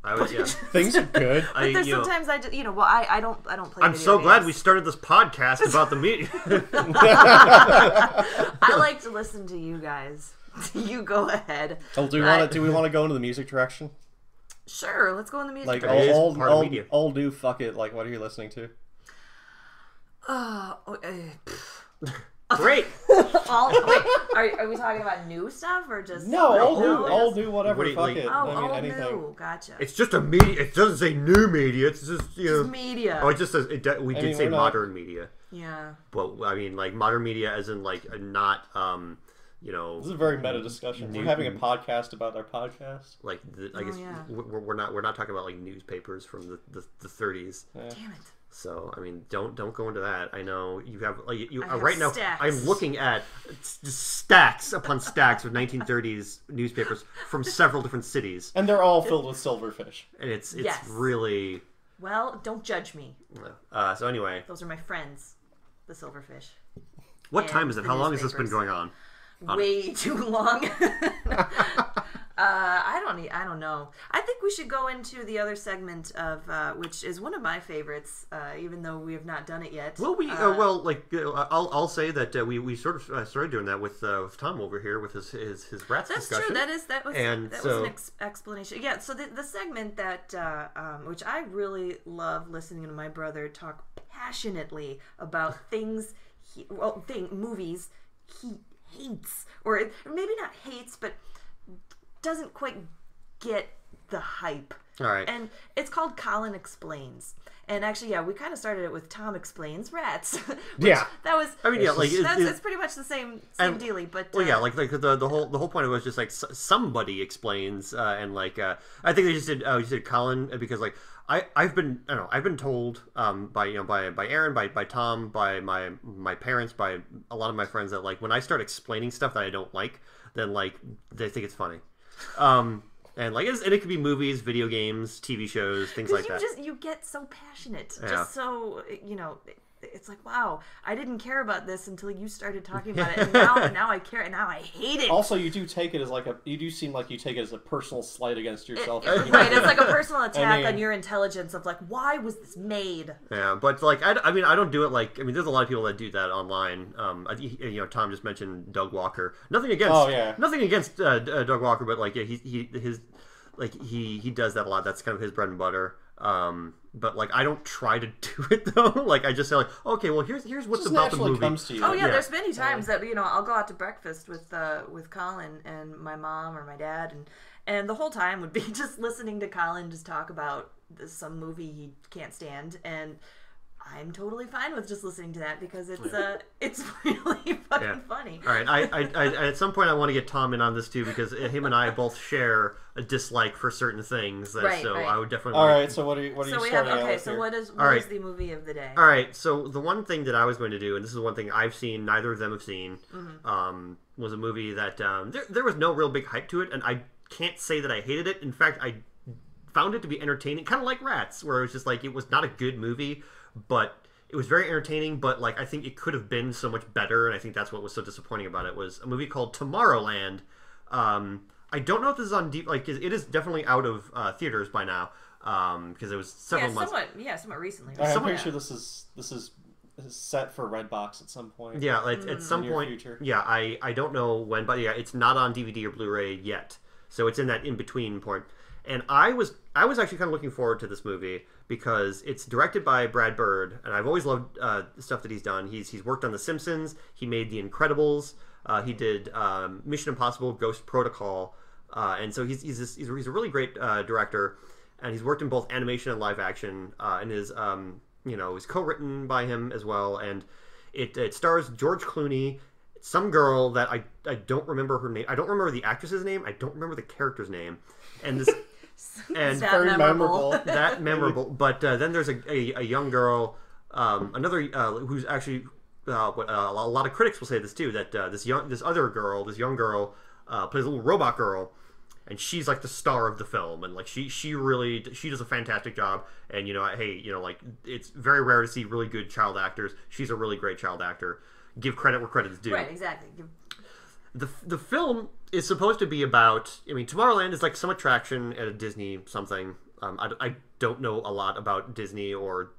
I would, yeah. Things are good. But there's sometimes I just, I don't play. I'm video so glad games. we started this podcast about the media. I like to listen to you guys. You go ahead. Oh, do we want to go into the music direction? Sure, let's go in the music. Like direction. all new. Fuck it. Like, what are you listening to? Great. Are we talking about new stuff or just all new, whatever. What do you, fuck like- it. Oh, I mean, all anything. new. Gotcha. It's just a media. It doesn't say new media. It's just Just media. Oh, it just says we did say we're not- modern media. Yeah. But I mean, like modern media, as in like not This is a very meta discussion. We're having a podcast about our podcast. like I guess yeah. we're not talking about like newspapers from the 30s. Yeah. Damn it. So I mean, don't go into that. I know you have like you I have right now. stacks. I'm looking at just stacks upon stacks of 1930s newspapers from several different cities, And they're all filled with silverfish. and it's Yes. really. Well, don't judge me. So anyway, Those are my friends, the silverfish. what And time is it? the How long has this been newspapers. going on? Way too long. I don't know. I think we should go into the other segment of which is one of my favorites, even though we have not done it yet. Well, I'll say that we sort of started doing that with Tom over here with his rats That's discussion. true. That was And so- an explanation. Yeah. So the segment that which I really love listening to my brother talk passionately about movies he hates, or maybe not hates, but doesn't quite get the hype. All right. And it's called Colin Explains. And actually, yeah, we kind of started it with Tom Explains Rats. Yeah. That was. I mean, yeah, like it's pretty much the same dealy, but. Well, yeah, like the whole point of it was just like somebody explains, and like I think they just did Colin because like I've been told by Erin, by Tom, by my parents, by a lot of my friends that like when I start explaining stuff that I don't like, then like they think it's funny. And like and it could be movies, video games, TV shows, things like that. You get so passionate, Yeah. just so it's like, wow, I didn't care about this until you started talking about it, and now I care, and now I hate it. Also, you do take it as you do seem like you take it as a personal slight against yourself. Right, it's like a personal attack mean- on your intelligence of like, why was this made? Yeah, but like I mean I don't do it like there's a lot of people that do that online. Tom just mentioned Doug Walker. Nothing against Doug Walker, but like yeah, he does that a lot. That's kind of his bread and butter. But like I don't try to do it though. Like I just say like, okay, well here's what's Just about the naturally movie. comes to you. Oh yeah, Yeah. there's many times that I'll go out to breakfast with Colin and my mom or my dad, and the whole time would be just listening to Colin just talk about some movie he can't stand, and I'm totally fine with just listening to that because it's really fucking funny. All right, I at some point I want to get Tom in on this too because him and I both share a dislike for certain things. Right. I would definitely. All right, so what are you So we starting have out with so here? what is All right. the movie of the day? All right, so the one thing that I was going to do, and this is one thing I've seen, neither of them have seen, was a movie that there was no real big hype to it, and I can't say that I hated it. In fact, I found it to be entertaining, kind of like Rats, where it was just like it was not a good movie, but it was very entertaining. But like I think it could have been so much better, and I think that's what was so disappointing about it. Was a movie called Tomorrowland. I don't know if this is on deep. Like it is definitely out of theaters by now because it was several months. Somewhat recently. I'm pretty sure this is set for Redbox at some point. Yeah, at some near point. future. Yeah, I don't know when, but yeah, it's not on DVD or Blu-ray yet, so it's in that in between point. And I was actually kind of looking forward to this movie because it's directed by Brad Bird, and I've always loved the stuff that he's done. He's worked on The Simpsons. He made The Incredibles. He did Mission Impossible: Ghost Protocol, and so he's a really great director, and he's worked in both animation and live action, and is is co-written by him as well, and it stars George Clooney, some girl that I don't remember her name. I don't remember the actress's name. I don't remember the character's name, and this. And That memorable. that memorable. But then there's a young girl, another who's actually a lot of critics will say this too. That this young girl plays a little robot girl, and she's like the star of the film, and like she does a fantastic job. And like it's very rare to see really good child actors. She's a really great child actor. Give credit where credit is due. Right, exactly. The film is supposed to be about. I mean, Tomorrowland is like some attraction at a Disney something. I don't know a lot about Disney or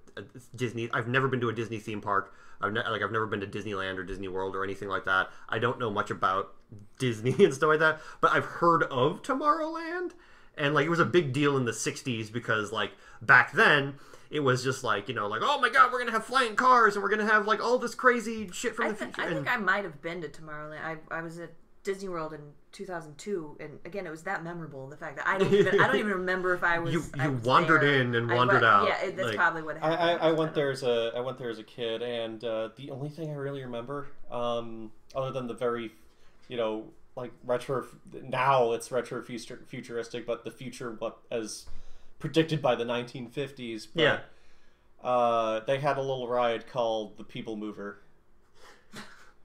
Disney. I've never been to a Disney theme park. I've never been to Disneyland or Disney World or anything like that. I don't know much about Disney and stuff like that, but I've heard of Tomorrowland, and like it was a big deal in the 60s because like back then it was just like, like, oh my god, we're gonna have flying cars and we're gonna have like all this crazy shit from the future. I think I might have been to Tomorrowland. I was at Disney World in 2002, and again, it was that memorable. The fact that I don't even remember if I was. You wandered there. In and wandered out. Yeah, that's like, probably what happened. I went there as a kid, and the only thing I really remember, other than the very, like retro. Now it's retro futuristic, but the future as predicted by the 1950s. But, yeah. They had a little ride called the People Mover.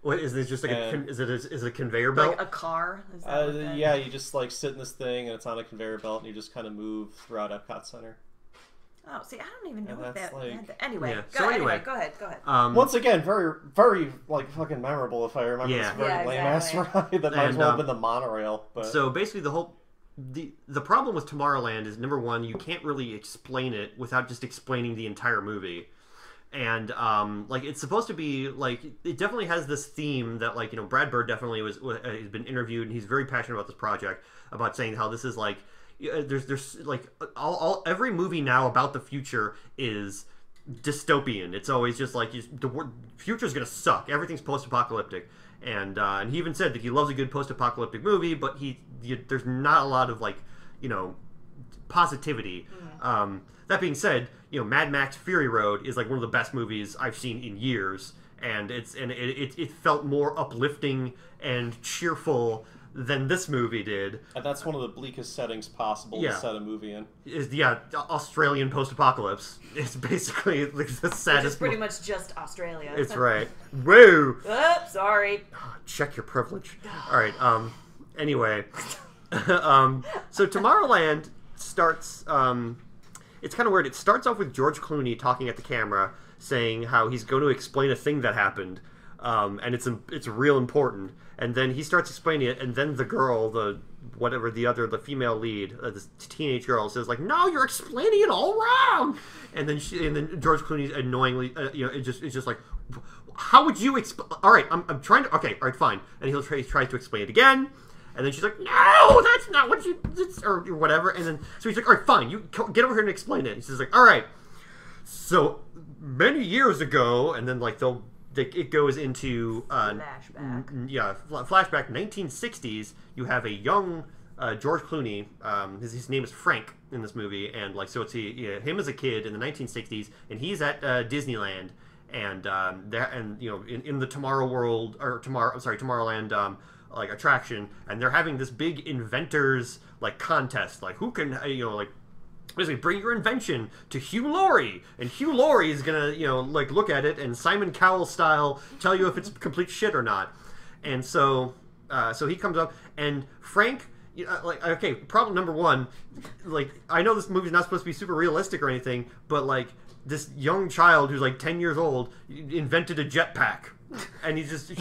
What is this? Just like is it a conveyor belt? Like a car? Is that yeah, you just like sit in this thing and it's on a conveyor belt and you just kind of move throughout Epcot Center. Oh, see, I don't even know if that. Like, anyway, yeah. Go ahead. Once again, very, very like fucking memorable. If I remember, yeah. It's a very lame ass ride that might as well have been the monorail. But so basically, the problem with Tomorrowland is, number one, you can't really explain it without just explaining the entire movie. And like it's supposed to be like it definitely has this theme that like Brad Bird definitely has been interviewed, and he's very passionate about this project, about saying how this is like there's like every movie now about the future is dystopian. It's always just like the future's gonna suck. Everything's post-apocalyptic, and he even said that he loves a good post-apocalyptic movie, but there's not a lot of like positivity. That being said, Mad Max Fury Road is like one of the best movies I've seen in years, and it felt more uplifting and cheerful than this movie did. And that's one of the bleakest settings possible to set a movie in. Australian post-apocalypse. It's basically like the saddest. Which is pretty much just Australia. It's right. Woo! Oops, sorry. Check your privilege. All right. Anyway, so Tomorrowland starts. It's kind of weird. It starts off with George Clooney talking at the camera, saying how he's going to explain a thing that happened, and it's real important. And then he starts explaining it, and then the girl, the female lead, this teenage girl, says like, "No, you're explaining it all wrong." And then George Clooney annoyingly, it's just like, "How would you explain?" All right, I'm trying to. Okay, all right, fine. And he tries to explain it again. And then she's like, "No, that's not what or whatever." And then, so he's like, "All right, fine, you get over here and explain it." And she's like, "All right, so many years ago," and then like it goes into flashback 1960s. You have a young George Clooney. His name is Frank in this movie, and like so it's him as a kid in the 1960s, and he's at Disneyland, and in the Tomorrowland. Like attraction, and they're having this big inventors like contest, like who can basically bring your invention to Hugh Laurie, and Hugh Laurie is gonna like look at it and Simon Cowell style tell you if it's complete shit or not. And so he comes up, and Frank, okay, problem number one, like I know this movie's not supposed to be super realistic or anything, but like this young child who's like 10 years old invented a jetpack. And he just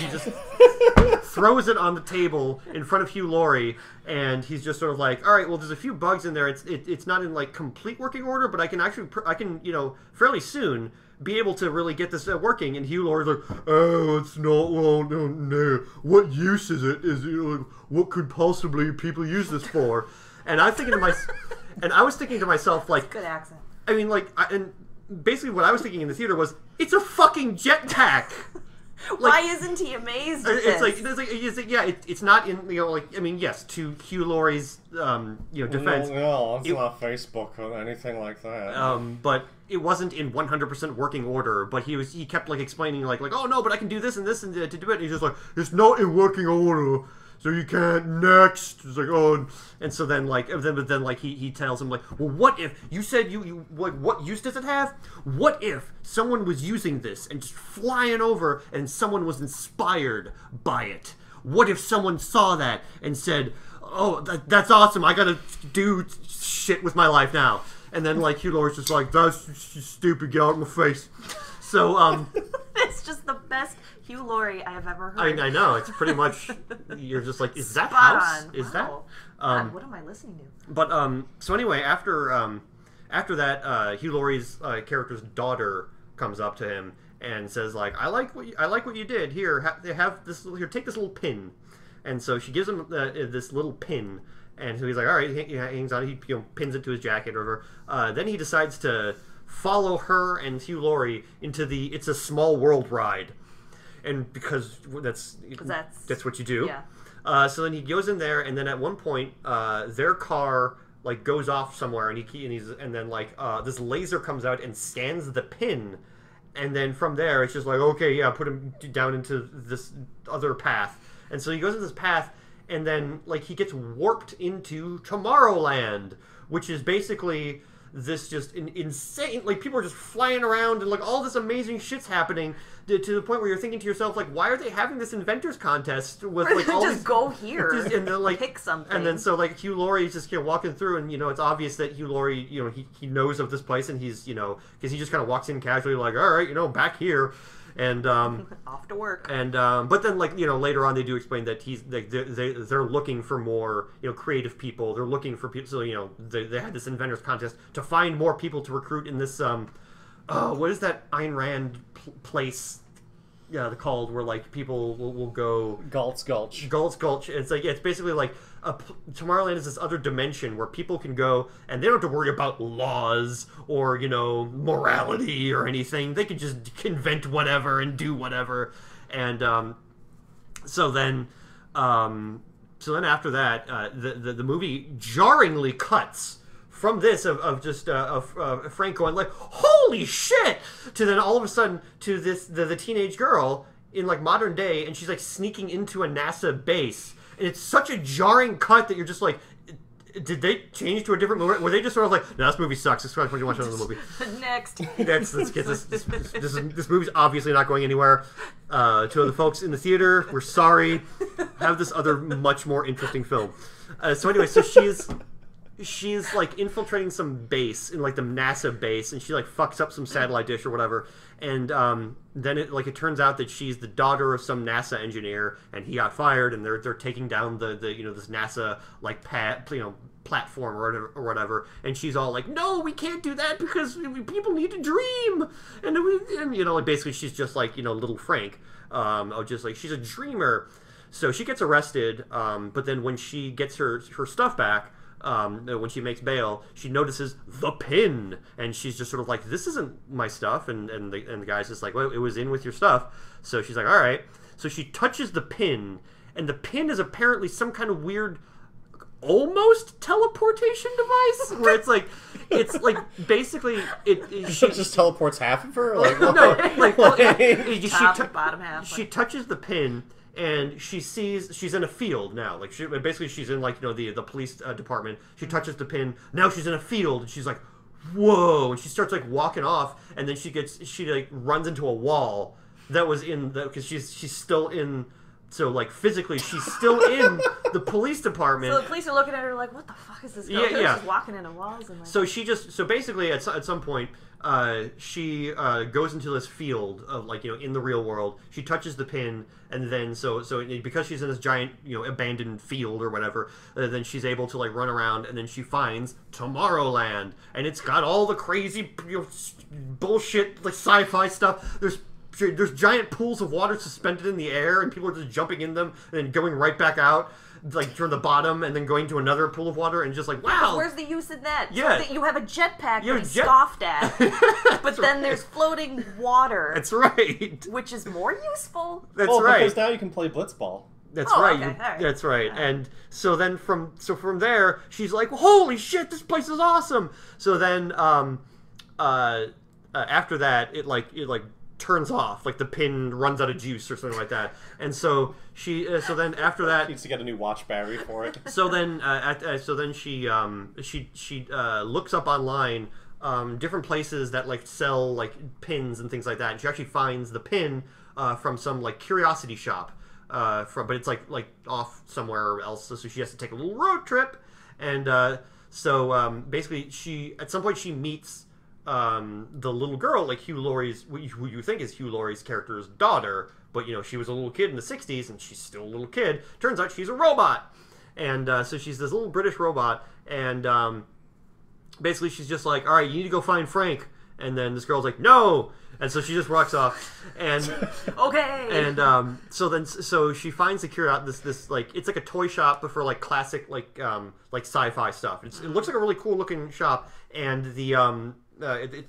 throws it on the table in front of Hugh Laurie, and he's just sort of like, all right, well, there's a few bugs in there. It's not in like complete working order, but I can fairly soon be able to really get this working. And Hugh Laurie's like, oh, it's not. Well, no. What use is it? What could possibly people use this for? And I was thinking to myself, like, good accent. I mean, like, and basically what I was thinking in the theater was, it's a fucking jetpack. Why isn't he amazed at this? It's not in, yes, to Hugh Laurie's, defense. No, it's not Facebook or anything like that. But it wasn't in 100% working order, but he kept, like, explaining, like, oh, no, but I can do this and this and to do it, and he's just like, it's not in working order, so you can't, next. It's like, oh, and so then, like, he tells him, like, well, what if, you said what use does it have? What if someone was using this and just flying over and someone was inspired by it? what if someone saw that and said, oh, that's awesome, I gotta do shit with my life now. And then, like, Hugh Laurie's just like, that's stupid, get out of my face. So, it's just the best Hugh Laurie I have ever heard. I know, it's pretty much, you're just like, is that Spot house? on. Is wow. that? God, what am I listening to? But, so anyway, after that, Hugh Laurie's character's daughter comes up to him and says, like, I like what you did. Here, have this. Here, take this little pin. And so she gives him this little pin, and so he's like, all right. He hangs on. He pins it to his jacket or whatever. Then he decides to follow her and Hugh Laurie into the It's a Small World ride, and because that's what you do. Yeah. So then he goes in there, and then at one point, their car like goes off somewhere, and then this laser comes out and scans the pin. And then from there, it's just like, okay, yeah, put him down into this other path. And so he goes into this path, and then, like, he gets warped into Tomorrowland, which is basically this just insane, like, people are just flying around, and, like, all this amazing shit's happening to the point where you're thinking to yourself, like, why are they having this inventors contest with, like, all just go here and then, like, pick something. And then, so, like, Hugh Laurie is just, walking through, and, it's obvious that Hugh Laurie, he knows of this place, and he's, because he just kind of walks in casually, like, all right, back here. And off to work. And but then, like, later on they do explain that he's like they're looking for more creative people. They're looking for people. So they had this inventors contest to find more people to recruit in this what is that Ayn Rand place? Yeah, called where like people will go. Galt's Gulch. Galt's Gulch. It's like it's basically like Tomorrowland is this other dimension where people can go and they don't have to worry about laws or morality or anything. They can just invent whatever and do whatever. And so then after that, the movie jarringly cuts from this of Frank going like, holy shit, to then all of a sudden to this the teenage girl in like modern day, and she's like sneaking into a NASA base, and it's such a jarring cut that you're just like, did they change to a different movie? Were they just sort of like, no, this movie sucks, this is why you watch another movie. Next. Let's get this movie's obviously not going anywhere. To the folks in the theater, we're sorry. Have this other much more interesting film. So anyway, so she's like infiltrating some base in like the NASA base, and she like fucks up some satellite dish or whatever, and then it turns out that she's the daughter of some NASA engineer, and he got fired, and they're taking down the this NASA like platform or whatever, and she's all like, no, we can't do that because people need to dream, and like basically she's just like little Frank, just like she's a dreamer. So she gets arrested, but then when she gets her stuff back, when she makes bail, she notices the pin, and she's just sort of like, this isn't my stuff, and the guy's just like, well, it was in with your stuff. So she's like, all right. So she touches the pin, and the pin is apparently some kind of weird almost teleportation device where it's like basically she just teleports half of her, like no, like bottom half. She touches the pin, and she sees she's in a field now. Like she's in like the police department. She touches the pin. Now she's in a field, and she's like, whoa! And she starts like walking off, and then she like runs into a wall that was in the because she's still in. So like physically, she's still in the police department. So the police are looking at her like, what the fuck is this girl doing? She's walking into walls and like. So basically at some point, she goes into this field of like in the real world. She touches the pin, and then so because she's in this giant abandoned field or whatever, then she's able to like run around, and then she finds Tomorrowland, and it's got all the crazy bullshit like sci-fi stuff. There's giant pools of water suspended in the air, and people are just jumping in them and then going right back out, like from the bottom, and then going to another pool of water, and just like, wow. Where's the use in that? Yeah. So you have a jetpack that is scoffed at, but then there's floating water. That's right. Which is more useful. That's right. Because now you can play blitzball. That's right. Okay. Right. That's right. And so then from there, she's like, holy shit, this place is awesome. So then after that, it turns off, like the pin runs out of juice or something like that, and so she then after that she needs to get a new watch battery for it. So then she looks up online different places that like sell like pins and things like that, and she actually finds the pin from some like curiosity shop, but it's like off somewhere else, so she has to take a little road trip, and so basically at some point she meets the little girl, like Hugh Laurie's, who you think is Hugh Laurie's character's daughter, but she was a little kid in the 60s, and she's still a little kid. Turns out she's a robot, and so she's this little British robot, and basically she's just like, all right, you need to go find Frank, and then this girl's like, no, and so she just walks off, and okay, and so she finds the cure out this like, it's like a toy shop, but for like classic like sci-fi stuff. It looks like a really cool looking shop, and the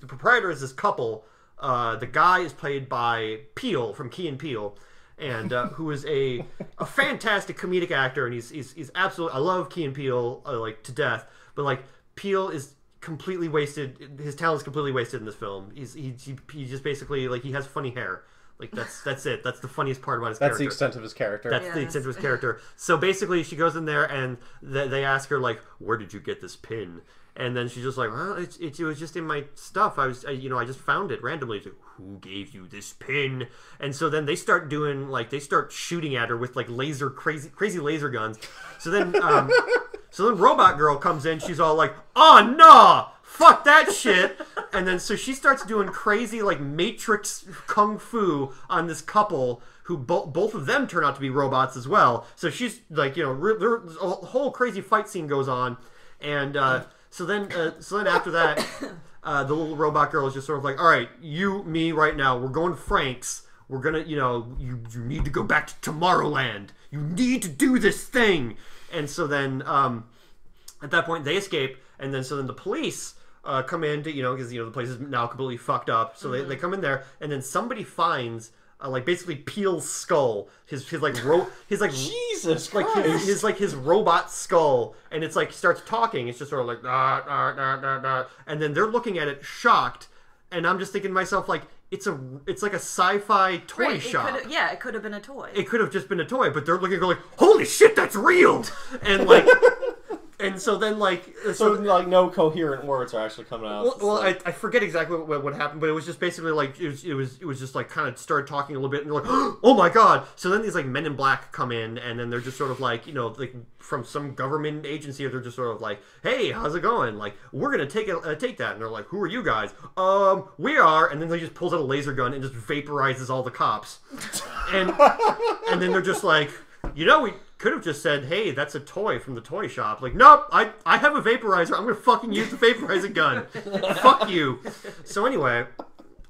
proprietor is this couple. The guy is played by Peele from Key and Peele, and who is a fantastic comedic actor, and he's absolutely, I love Key and Peele like to death, but like Peele is completely wasted. His talent is completely wasted in this film. He just basically, like, he has funny hair. Like, that's it. That's the funniest part about his character. That's the extent of his character. That's the extent of his character. So basically, she goes in there and they ask her, like, where did you get this pin? And then she's just like, well, it was just in my stuff. I just found it randomly. It's like, who gave you this pin? And so then they start doing, like, they start shooting at her with, like, crazy laser guns. So then Robot Girl comes in. She's all like, oh, no! Fuck that shit! And then so she starts doing crazy, like, Matrix kung fu on this couple who both of them turn out to be robots as well. So she's, like, a whole crazy fight scene goes on. And so then after that, the little robot girl is just sort of like, all right, you, me, right now, we're going to Frank's. We're gonna, you need to go back to Tomorrowland. You need to do this thing. And so then, at that point, they escape, and then the police come in to, because the place is now completely fucked up. So they come in there, and then somebody finds like basically Peele's skull, his Jesus Christ, his robot skull, and it's like starts talking. It's just sort of like and then they're looking at it shocked, and I'm just thinking to myself, like, it's like a sci-fi toy shop. It could have been a toy. It could have just been a toy, but they're looking, going like, holy shit, that's real! And like, and so then like, like no coherent words are actually coming out. Well, I forget exactly what happened, but it was just basically like it was just like kind of started talking a little bit, and they're like, oh my god! So then these like Men in Black come in, and then they're just sort of like, like from some government agency, or they're just sort of like, hey, how's it going? Like, we're gonna take that, and they're like, who are you guys? We are, and then they just pulls out a laser gun and just vaporizes all the cops, and then they're just like, we could have just said, hey, that's a toy from the toy shop. Like, nope, I have a vaporizer. I'm going to fucking use the vaporizer gun. Fuck you. So anyway,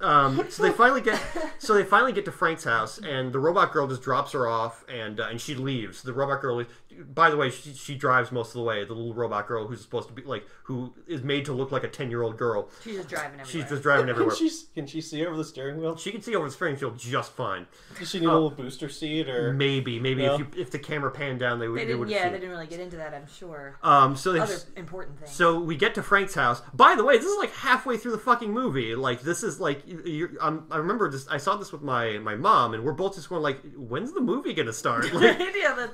so they finally get to Frank's house, and the robot girl just drops her off, and she leaves. The robot girl, by the way, she drives most of the way. The little robot girl who's supposed to be like, who is made to look like a 10-year-old girl. She's just driving everywhere. She's just driving everywhere. Can she see over the steering wheel? She can see over the steering wheel just fine. Does she need a little booster seat, or maybe no? if the camera panned down, they would. They didn't really get into that, I'm sure. So other important things. So we get to Frank's house. By the way, this is like halfway through the fucking movie. Like, this is like, I remember this. I saw this with my mom, and we're both just going like, when's the movie gonna start? Like, yeah, but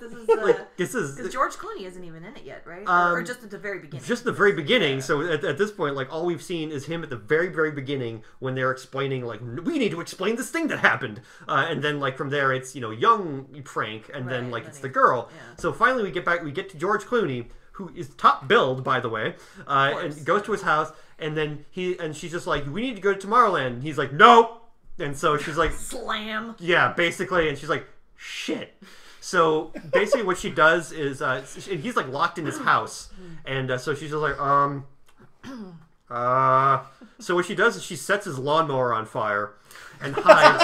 this is because George Clooney isn't even in it yet, right? Or just at the very beginning. Just the very beginning. Yeah. So at this point, like, all we've seen is him at the very, very beginning when they're explaining, like, we need to explain this thing that happened, and then like from there it's young Frank, and then like it's the girl. Yeah. So finally we get to George Clooney, who is top billed, by the way, and goes to his house, and then she's just like, we need to go to Tomorrowland, and he's like, nope. And so she's like, slam. Yeah, basically, and she's like, shit. So basically, what she does is, he's like locked in his house, and so she's just like, So what she does is she sets his lawnmower on fire and hides.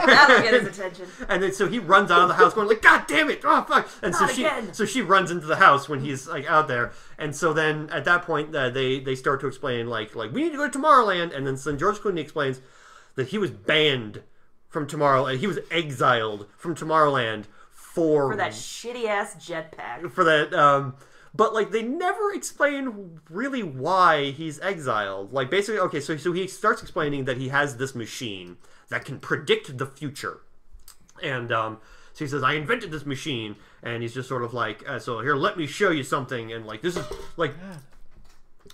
That'll get his attention. And then so he runs out of the house going like, God damn it! Oh fuck! And so she runs into the house when he's like out there. And so then at that point they start to explain like we need to go to Tomorrowland. And then George Clooney explains that he was banned from Tomorrowland. He was exiled from Tomorrowland for that shitty ass jetpack. For that. But, like, they never explain really why he's exiled. Like, basically, okay, so he starts explaining that he has this machine that can predict the future. And, so he says, I invented this machine. And he's just sort of like, so here, let me show you something. And, like, this is, like...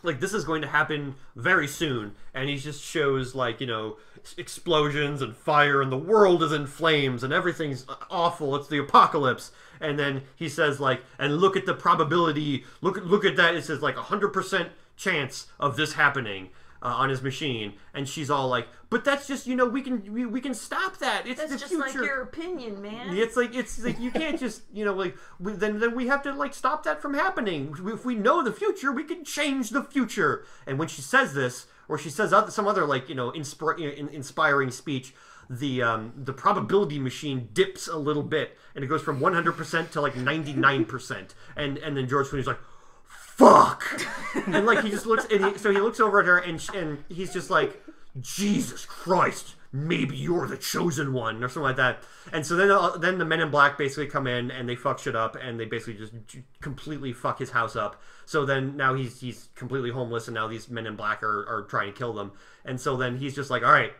like this is going to happen very soon, and he just shows like, you know, explosions and fire and the world is in flames and everything's awful, it's the apocalypse. And then he says like, and look at the probability, look at that, it says like 100% chance of this happening on his machine. And she's all like, but that's just, you know, we can stop that, it's that's the just future. like your opinion, man. It's like you can't just, you know, like then we have to like stop that from happening. If we know the future, we can change the future. And when she says this, or she says some other like, you know, inspiring speech, the probability machine dips a little bit, and it goes from 100% to like 99%. And then George Clooney's like, fuck, and like he just looks, and so he looks over at her, and he's just like, Jesus Christ, maybe you're the chosen one, or something like that. And so then the Men in Black basically come in and they fuck shit up, and they basically just completely fuck his house up. So then now he's completely homeless, and now these Men in Black are trying to kill them. And so then he's just like, all right,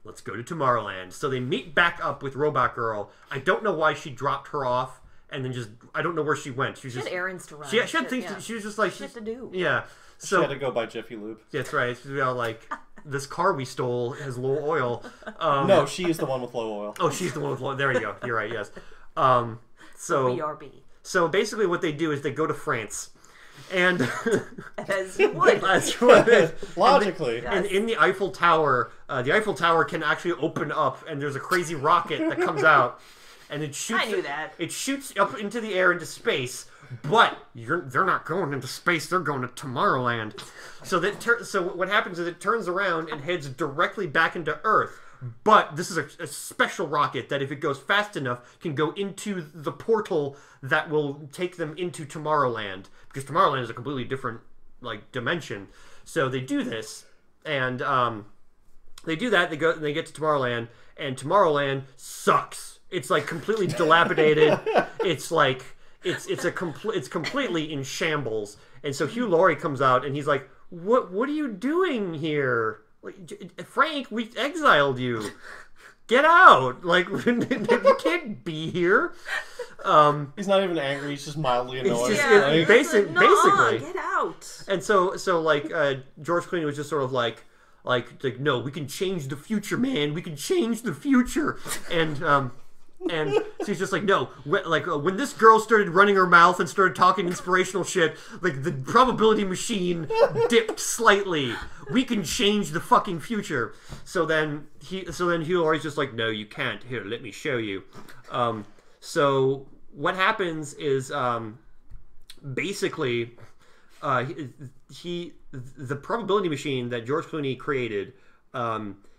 let's go to Tomorrowland. So they meet back up with Robot Girl. I don't know why she dropped her off, and then just, I don't know where she went. She had errands to run. She had things. She was just like, shit to do. Yeah. So she had to go buy Jiffy Lube. That's right. She's all like, this car we stole has low oil. No, she's the one with low oil. Oh, she's the one with low. There you go. You're right. Yes. So BRB. So basically, what they do is they go to France, and as you would. Logically. And in the Eiffel Tower can actually open up, and there's a crazy rocket that comes out, and it shoots. I knew that. It shoots up into the air into space. But they're not going into space. They're going to Tomorrowland. So what happens is it turns around and heads directly back into Earth. But this is a special rocket that, if it goes fast enough, can go into the portal that will take them into Tomorrowland. Because Tomorrowland is a completely different like dimension. So they do this, and they do that. They get to Tomorrowland, and Tomorrowland sucks. It's like completely dilapidated. It's like. It's completely in shambles. And so Hugh Laurie comes out and he's like, "What are you doing here? Like, Frank, we exiled you. Get out! Like, you can't be here." He's not even angry. He's just mildly annoyed. Basically, get out. And so like George Clooney was just sort of like, no, we can change the future, man. We can change the future. And so he's just like, no, when this girl started running her mouth and started talking inspirational shit, like the probability machine dipped slightly. We can change the fucking future. So then Hugh Laurie's just like, no, you can't. Here, let me show you. So what happens is basically the probability machine that George Clooney created,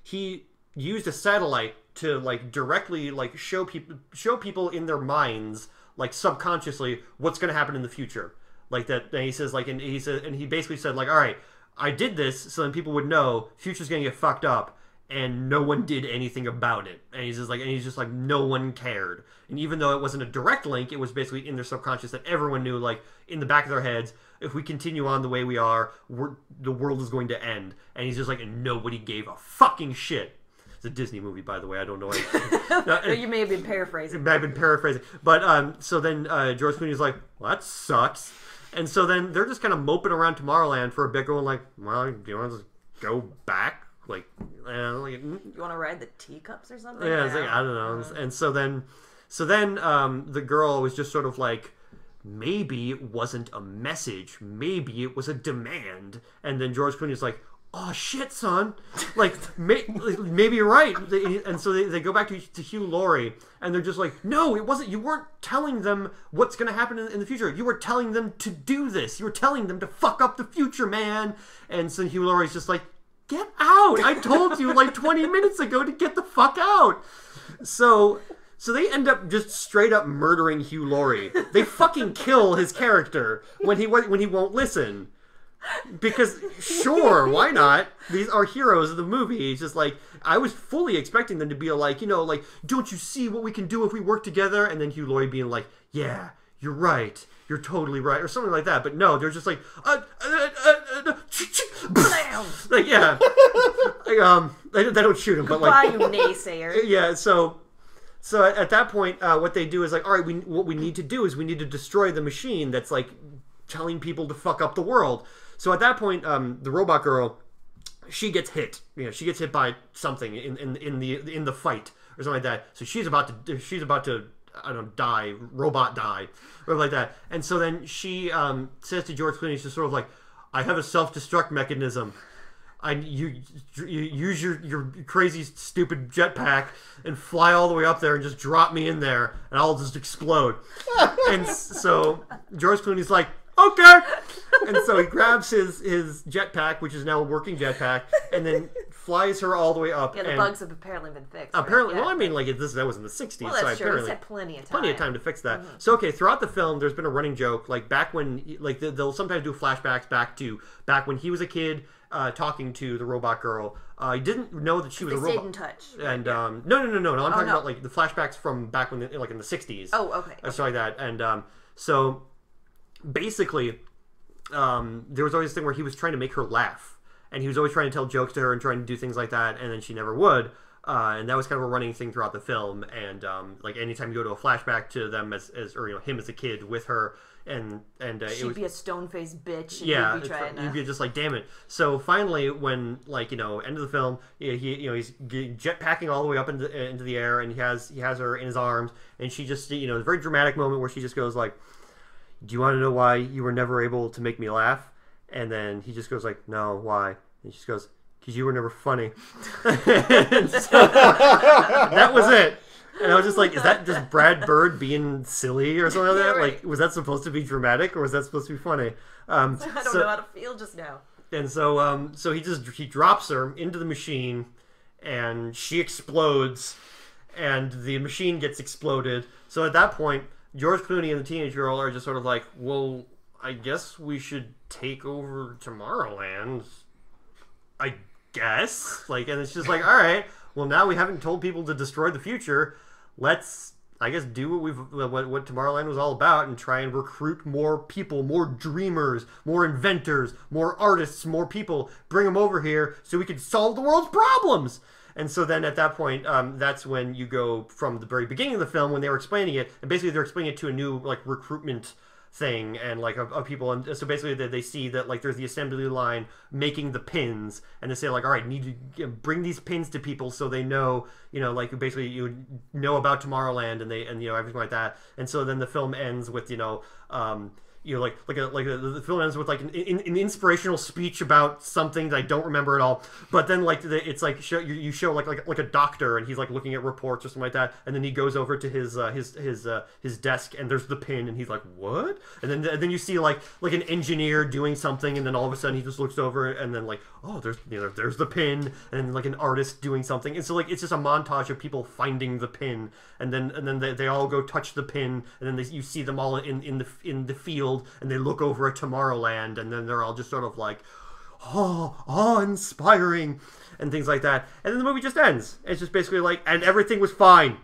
he used a satellite to like directly like show people in their minds, like subconsciously, what's going to happen in the future, like that. And he says like, and he basically said like, all right, I did this so then people would know future's going to get fucked up, and no one did anything about it. And he's just like no one cared. And even though it wasn't a direct link, it was basically in their subconscious that everyone knew, like in the back of their heads, if we continue on the way we are, the world is going to end. And he's just like, and nobody gave a fucking shit. It's a Disney movie, by the way. I don't know. You may have been paraphrasing. I've been paraphrasing. But so then George Clooney's like, well, that sucks. And so then they're just kind of moping around Tomorrowland for a bit, going like, well, do you want to just go back? Like you want to ride the teacups or something? Yeah, it's like, I don't know. And so then the girl was just sort of like, maybe it wasn't a message. Maybe it was a demand. And then George Clooney's like, oh shit, son! Like maybe you're right. And so they go back to Hugh Laurie, and they're just like, no, it wasn't. You weren't telling them what's going to happen in the future. You were telling them to do this. You were telling them to fuck up the future, man. And so Hugh Laurie's just like, get out! I told you like 20 minutes ago to get the fuck out. So they end up just straight up murdering Hugh Laurie. They fucking kill his character when he won't listen. Because sure, why not? These are heroes of the movie. It's just like, I was fully expecting them to be like, you know, like, don't you see what we can do if we work together? And then Hugh Laurie being like, yeah, you're right. You're totally right. Or something like that. But no, they're just like, like, yeah. They don't shoot him, but like, you naysayer. Yeah, so at that point, what they do is like, all right, what we need to do is we need to destroy the machine that's like telling people to fuck up the world. So at that point, the robot girl, she gets hit. She gets hit by something in the fight or something like that. So she's about to I don't know, die, robot die, or like that. And so then she says to George Clooney, she's sort of like, I have a self-destruct mechanism. You use your crazy, stupid jetpack and fly all the way up there and just drop me in there, and I'll just explode. And so George Clooney's like, okay. And so he grabs his jetpack, which is now a working jetpack, and then flies her all the way up. Yeah, the bugs have apparently been fixed. Apparently, right? Yeah. well, I mean, like that was in the 60s. Well, that's so true. apparently, He's had plenty of time. Plenty of time to fix that. Mm-hmm. So, okay, throughout the film, there's been a running joke, like back when, like they'll sometimes do flashbacks back when he was a kid, talking to the robot girl. He didn't know that she was a robot. They stayed in touch. And no, I'm talking about like the flashbacks from back when, like in the 60s. Oh, okay. Something like that. And so basically, there was always this thing where he was trying to make her laugh. And he was always trying to tell jokes to her and trying to do things like that, and then she never would. And that was kind of a running thing throughout the film. And like anytime you go to a flashback to them or him as a kid with her, and she'd be a stone-faced bitch. And yeah, you'd be just like, damn it. So finally, when end of the film, he's jetpacking all the way up into the air, and he has her in his arms, and she just a very dramatic moment where she just goes like, "Do you want to know why you were never able to make me laugh?" And then he just goes like, "No, why?" And she just goes, "Because you were never funny." And so, that was it. And I was just like, is that just Brad Bird being silly or something like that? Right. Like, was that supposed to be dramatic or was that supposed to be funny? I don't know how to feel just now. And so he drops her into the machine, and she explodes, and the machine gets exploded. So at that point, George Clooney and the teenage girl are just sort of like, well, I guess we should take over Tomorrowland. I guess. Like, and it's just like, all right, well, now we haven't told people to destroy the future. Let's, I guess, do what Tomorrowland was all about and try and recruit more people, more dreamers, more inventors, more artists, more people. Bring them over here so we can solve the world's problems. And so then at that point, that's when you go from the very beginning of the film when they were explaining it, and basically they're explaining it to a new like recruitment thing and like of people, and so basically they see that like there's the assembly line making the pins, and they say like, all right, need to bring these pins to people so they know, like basically you know about Tomorrowland and everything like that. And so then the film ends with the film ends with like an inspirational speech about something that I don't remember at all. But then like it's like you show like a doctor, and he's like looking at reports or something like that, and then he goes over to his desk, and there's the pin, and he's like, what? And then you see like an engineer doing something, and then all of a sudden he just looks over, and then like, oh, there's the pin, and like an artist doing something, and so like it's just a montage of people finding the pin, and then they all go touch the pin, and then you see them all in the field. And they look over at Tomorrowland, and then they're all just sort of like, inspiring, and things like that. And then the movie just ends. It's just basically like, and everything was fine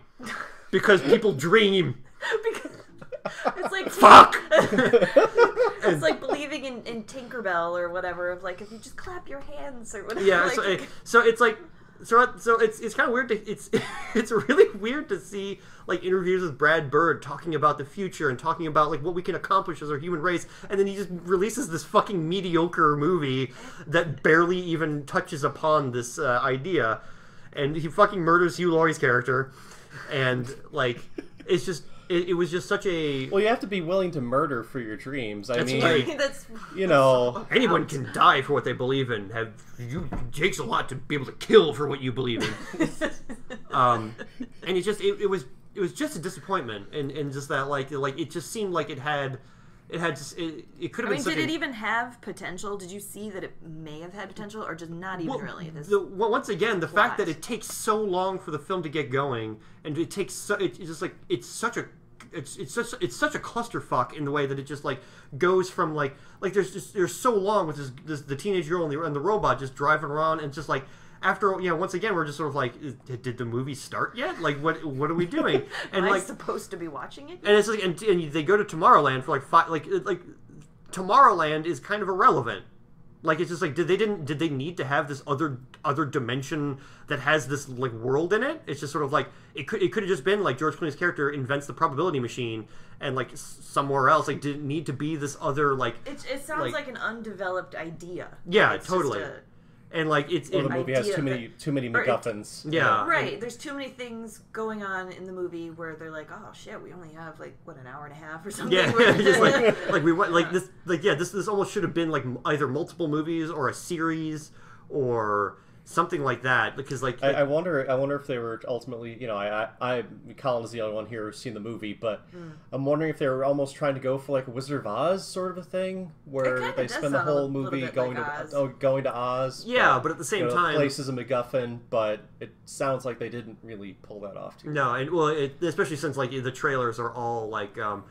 because people dream. It's like fuck. It's like believing in Tinkerbell or whatever. Of like, if you just clap your hands or whatever. Yeah. Like, so it's like. So it's kind of weird it's really weird to see like interviews with Brad Bird talking about the future and talking about like what we can accomplish as our human race, and then he just releases this fucking mediocre movie that barely even touches upon this idea, and he fucking murders Hugh Laurie's character, and like it's just it was just such a... Well, you have to be willing to murder for your dreams. I mean, right. That's anyone can die for what they believe in. It takes a lot to be able to kill for what you believe in. And it was just a disappointment, and just that like it just seemed like it could have been. Did it even have potential? Did you see that it may have had potential, or just not even really? Once again, the fact that it takes so long for the film to get going, and it takes it's such a clusterfuck in the way that it just like goes from like there's so long with the teenage girl and the robot just driving around, and just like after once again we're just sort of like, did the movie start yet? Like what are we doing? And Am I supposed to be watching it? And it's like and they go to Tomorrowland for like Tomorrowland is kind of irrelevant Like, it's just like, did they need to have this other dimension that has this like world in it? It's just sort of like it could have just been like George Clooney's character invents the probability machine, and like somewhere else, like, didn't need to be this other like. It sounds like an undeveloped idea. Yeah, it's totally. And like the movie has too many MacGuffins. Yeah, right. There's too many things going on in the movie where they're like, oh shit, we only have like an hour and a half or something. Yeah, just like we went like this. Like this almost should have been like either multiple movies or a series or something like that. Because like I wonder if they were ultimately, Colin is the only one here who's seen the movie, but I'm wondering if they were almost trying to go for like a Wizard of Oz sort of a thing, where they spend the whole movie going to Oz. Yeah, but at the same time, place is a MacGuffin, but it sounds like they didn't really pull that off too. No, and well, especially since like the trailers are all like all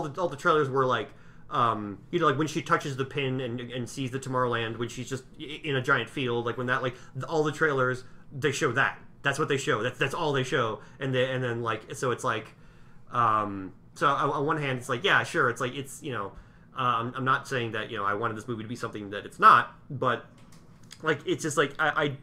the trailers were like. Like when she touches the pin and sees the Tomorrowland, when she's just in a giant field, like when that, like all the trailers, they show that. That's what they show. That's all they show. And then like, so it's like, so on one hand, it's like, yeah, sure. It's like, it's, I'm not saying that, I wanted this movie to be something that it's not, but like, it's just like, I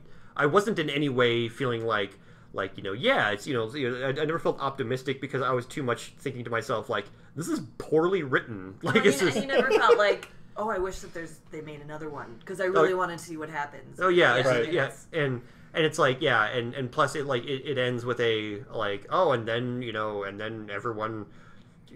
wasn't in any way feeling like, yeah, it's, I never felt optimistic because I was too much thinking to myself, like, this is poorly written. Like, it's just... And you never felt like, oh, I wish that they made another one because I really wanted to see what happens. Oh yeah, yeah, and it's like, yeah, and plus it ends with a like, oh, and then everyone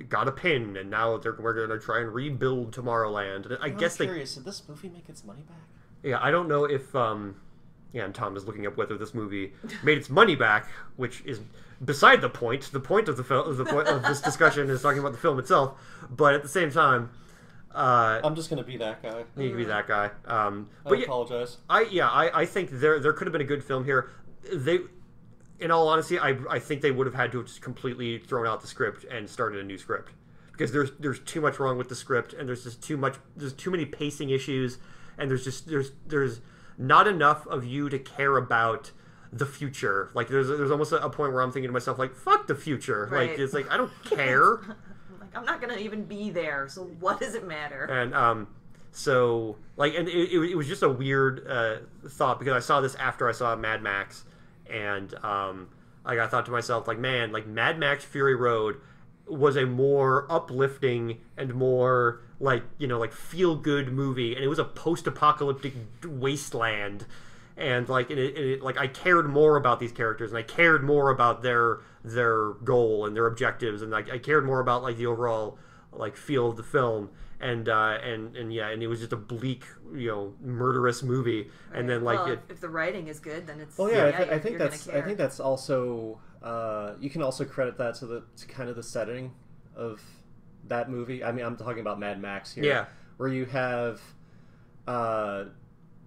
got a pin, and now we're gonna try and rebuild Tomorrowland. And I'm curious, did this movie make its money back? Yeah, I don't know if and Tom is looking up whether this movie made its money back, which is beside the point. The point of the point of this discussion is talking about the film itself. But at the same time, I'm just gonna be that guy. You can be that guy. I apologize. I think there could have been a good film here. In all honesty, I think they would have had to have just completely thrown out the script and started a new script, because there's too much wrong with the script, and there's too many pacing issues, and there's not enough of you to care about the future. Like there's almost a point where I'm thinking to myself, like, fuck the future. Right. Like, it's like, I don't care. Like, I'm not gonna even be there, so what does it matter? And so like, and it was just a weird thought, because I saw this after I saw Mad Max, and like, I thought to myself, like, man, like Mad Max Fury Road was a more uplifting and more like feel good movie, and it was a post-apocalyptic wasteland, and like like I cared more about these characters, and I cared more about their goal and their objectives, and like I cared more about like the overall like feel of the film, and it was just a bleak, murderous movie. Right. And then like, if the writing is good, then it's I think that's also you can also credit that to kind of the setting of that movie. I mean, I'm talking about Mad Max here. Yeah. Where you have,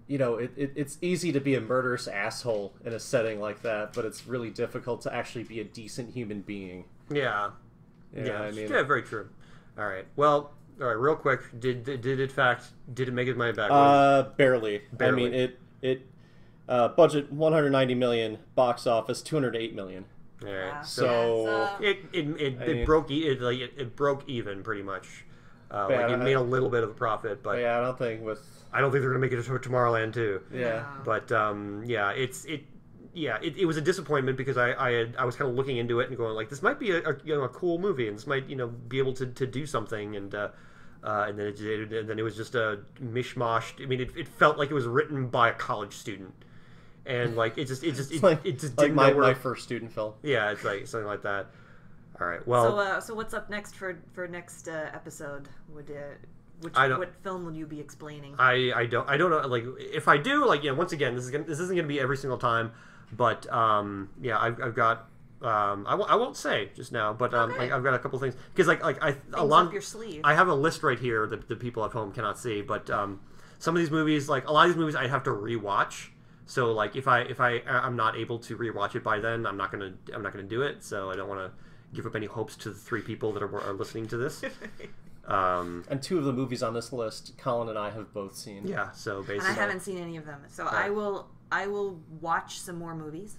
it's easy to be a murderous asshole in a setting like that, but it's really difficult to actually be a decent human being. Yeah. Yeah, I mean, yeah, very true. All right. Well, all right, real quick, did it make its money back? Barely. I mean, it budget $190 million, box office $208 million. All right. Wow. So it broke even pretty much. Like, it made a little bit of a profit, but yeah, I don't think they're gonna make it to Tomorrowland too. Yeah. But it was a disappointment, because I was kind of looking into it and going, like, this might be a cool movie, and this might be able to do something, and then it was just a mishmash. I mean, it felt like it was written by a college student. And like it just didn't like know my first student film. Yeah, it's like something like that. All right. Well, so what's up next for next episode? What film will you be explaining? I don't know. Like, if I do, like, once again, this isn't gonna be every single time, but I've got I won't say just now, but okay. I've got a couple things, because up your sleeve. I have a list right here that the people at home cannot see, but some of these movies, like a lot of these movies, I have to rewatch. So like, if I'm not able to rewatch it by then, I'm not gonna do it. So I don't want to give up any hopes to the 3 people that are listening to this. And 2 of the movies on this list, Colin and I have both seen. Yeah, so basically, and I haven't seen any of them. So right. I will watch some more movies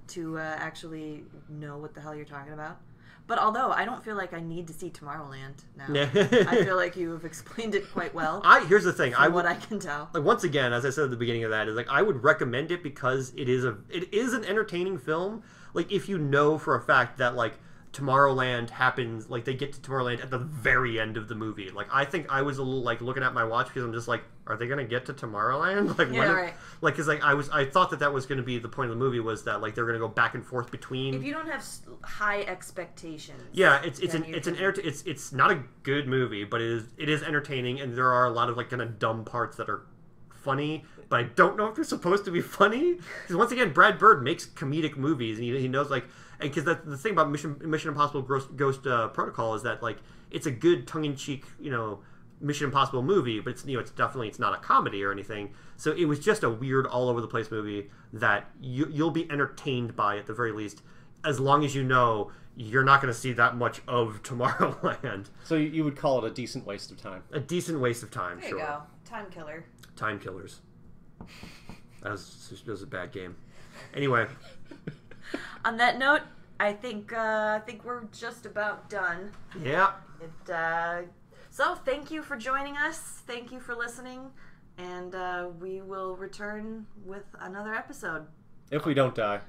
to actually know what the hell you're talking about. But although I don't feel like I need to see Tomorrowland now, Yeah. I feel like you have explained it quite well. Here's the thing. From what I can tell. Like, once again, as I said at the beginning of that, is like I would recommend it because it is an entertaining film. Like, if you know for a fact that like Tomorrowland happens, like they get to Tomorrowland at the very end of the movie. Like, I think I was a little like looking at my watch because I'm just like, are they gonna get to Tomorrowland? Like, yeah, right. Like, cause like I thought that was gonna be the point of the movie, was that like they're gonna go back and forth between. If you don't have high expectations, yeah, it's not a good movie, but it is entertaining, and there are a lot of like kind of dumb parts that are funny, but I don't know if they're supposed to be funny. Because once again, Brad Bird makes comedic movies, and he knows like, and because the thing about Mission Impossible Ghost Protocol is that like it's a good tongue-in-cheek, Mission Impossible movie, but it's not a comedy or anything. So it was just a weird, all over the place movie that you'll be entertained by at the very least, as long as you know you're not going to see that much of Tomorrowland. So you would call it a decent waste of time. A decent waste of time. There sure. you go. Time killer. Time killers. That was a bad game. Anyway. On that note, I think we're just about done. Yeah. So thank you for joining us. Thank you for listening, and we will return with another episode. If we don't die.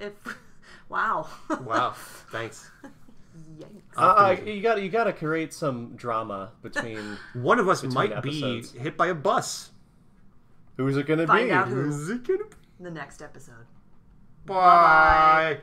Wow. Wow. Thanks. Yikes. You gotta create some drama between. One of us might episodes. be hit by a bus. Who's it gonna Find be? out Who's it gonna be? the next episode. Bye. Bye-bye.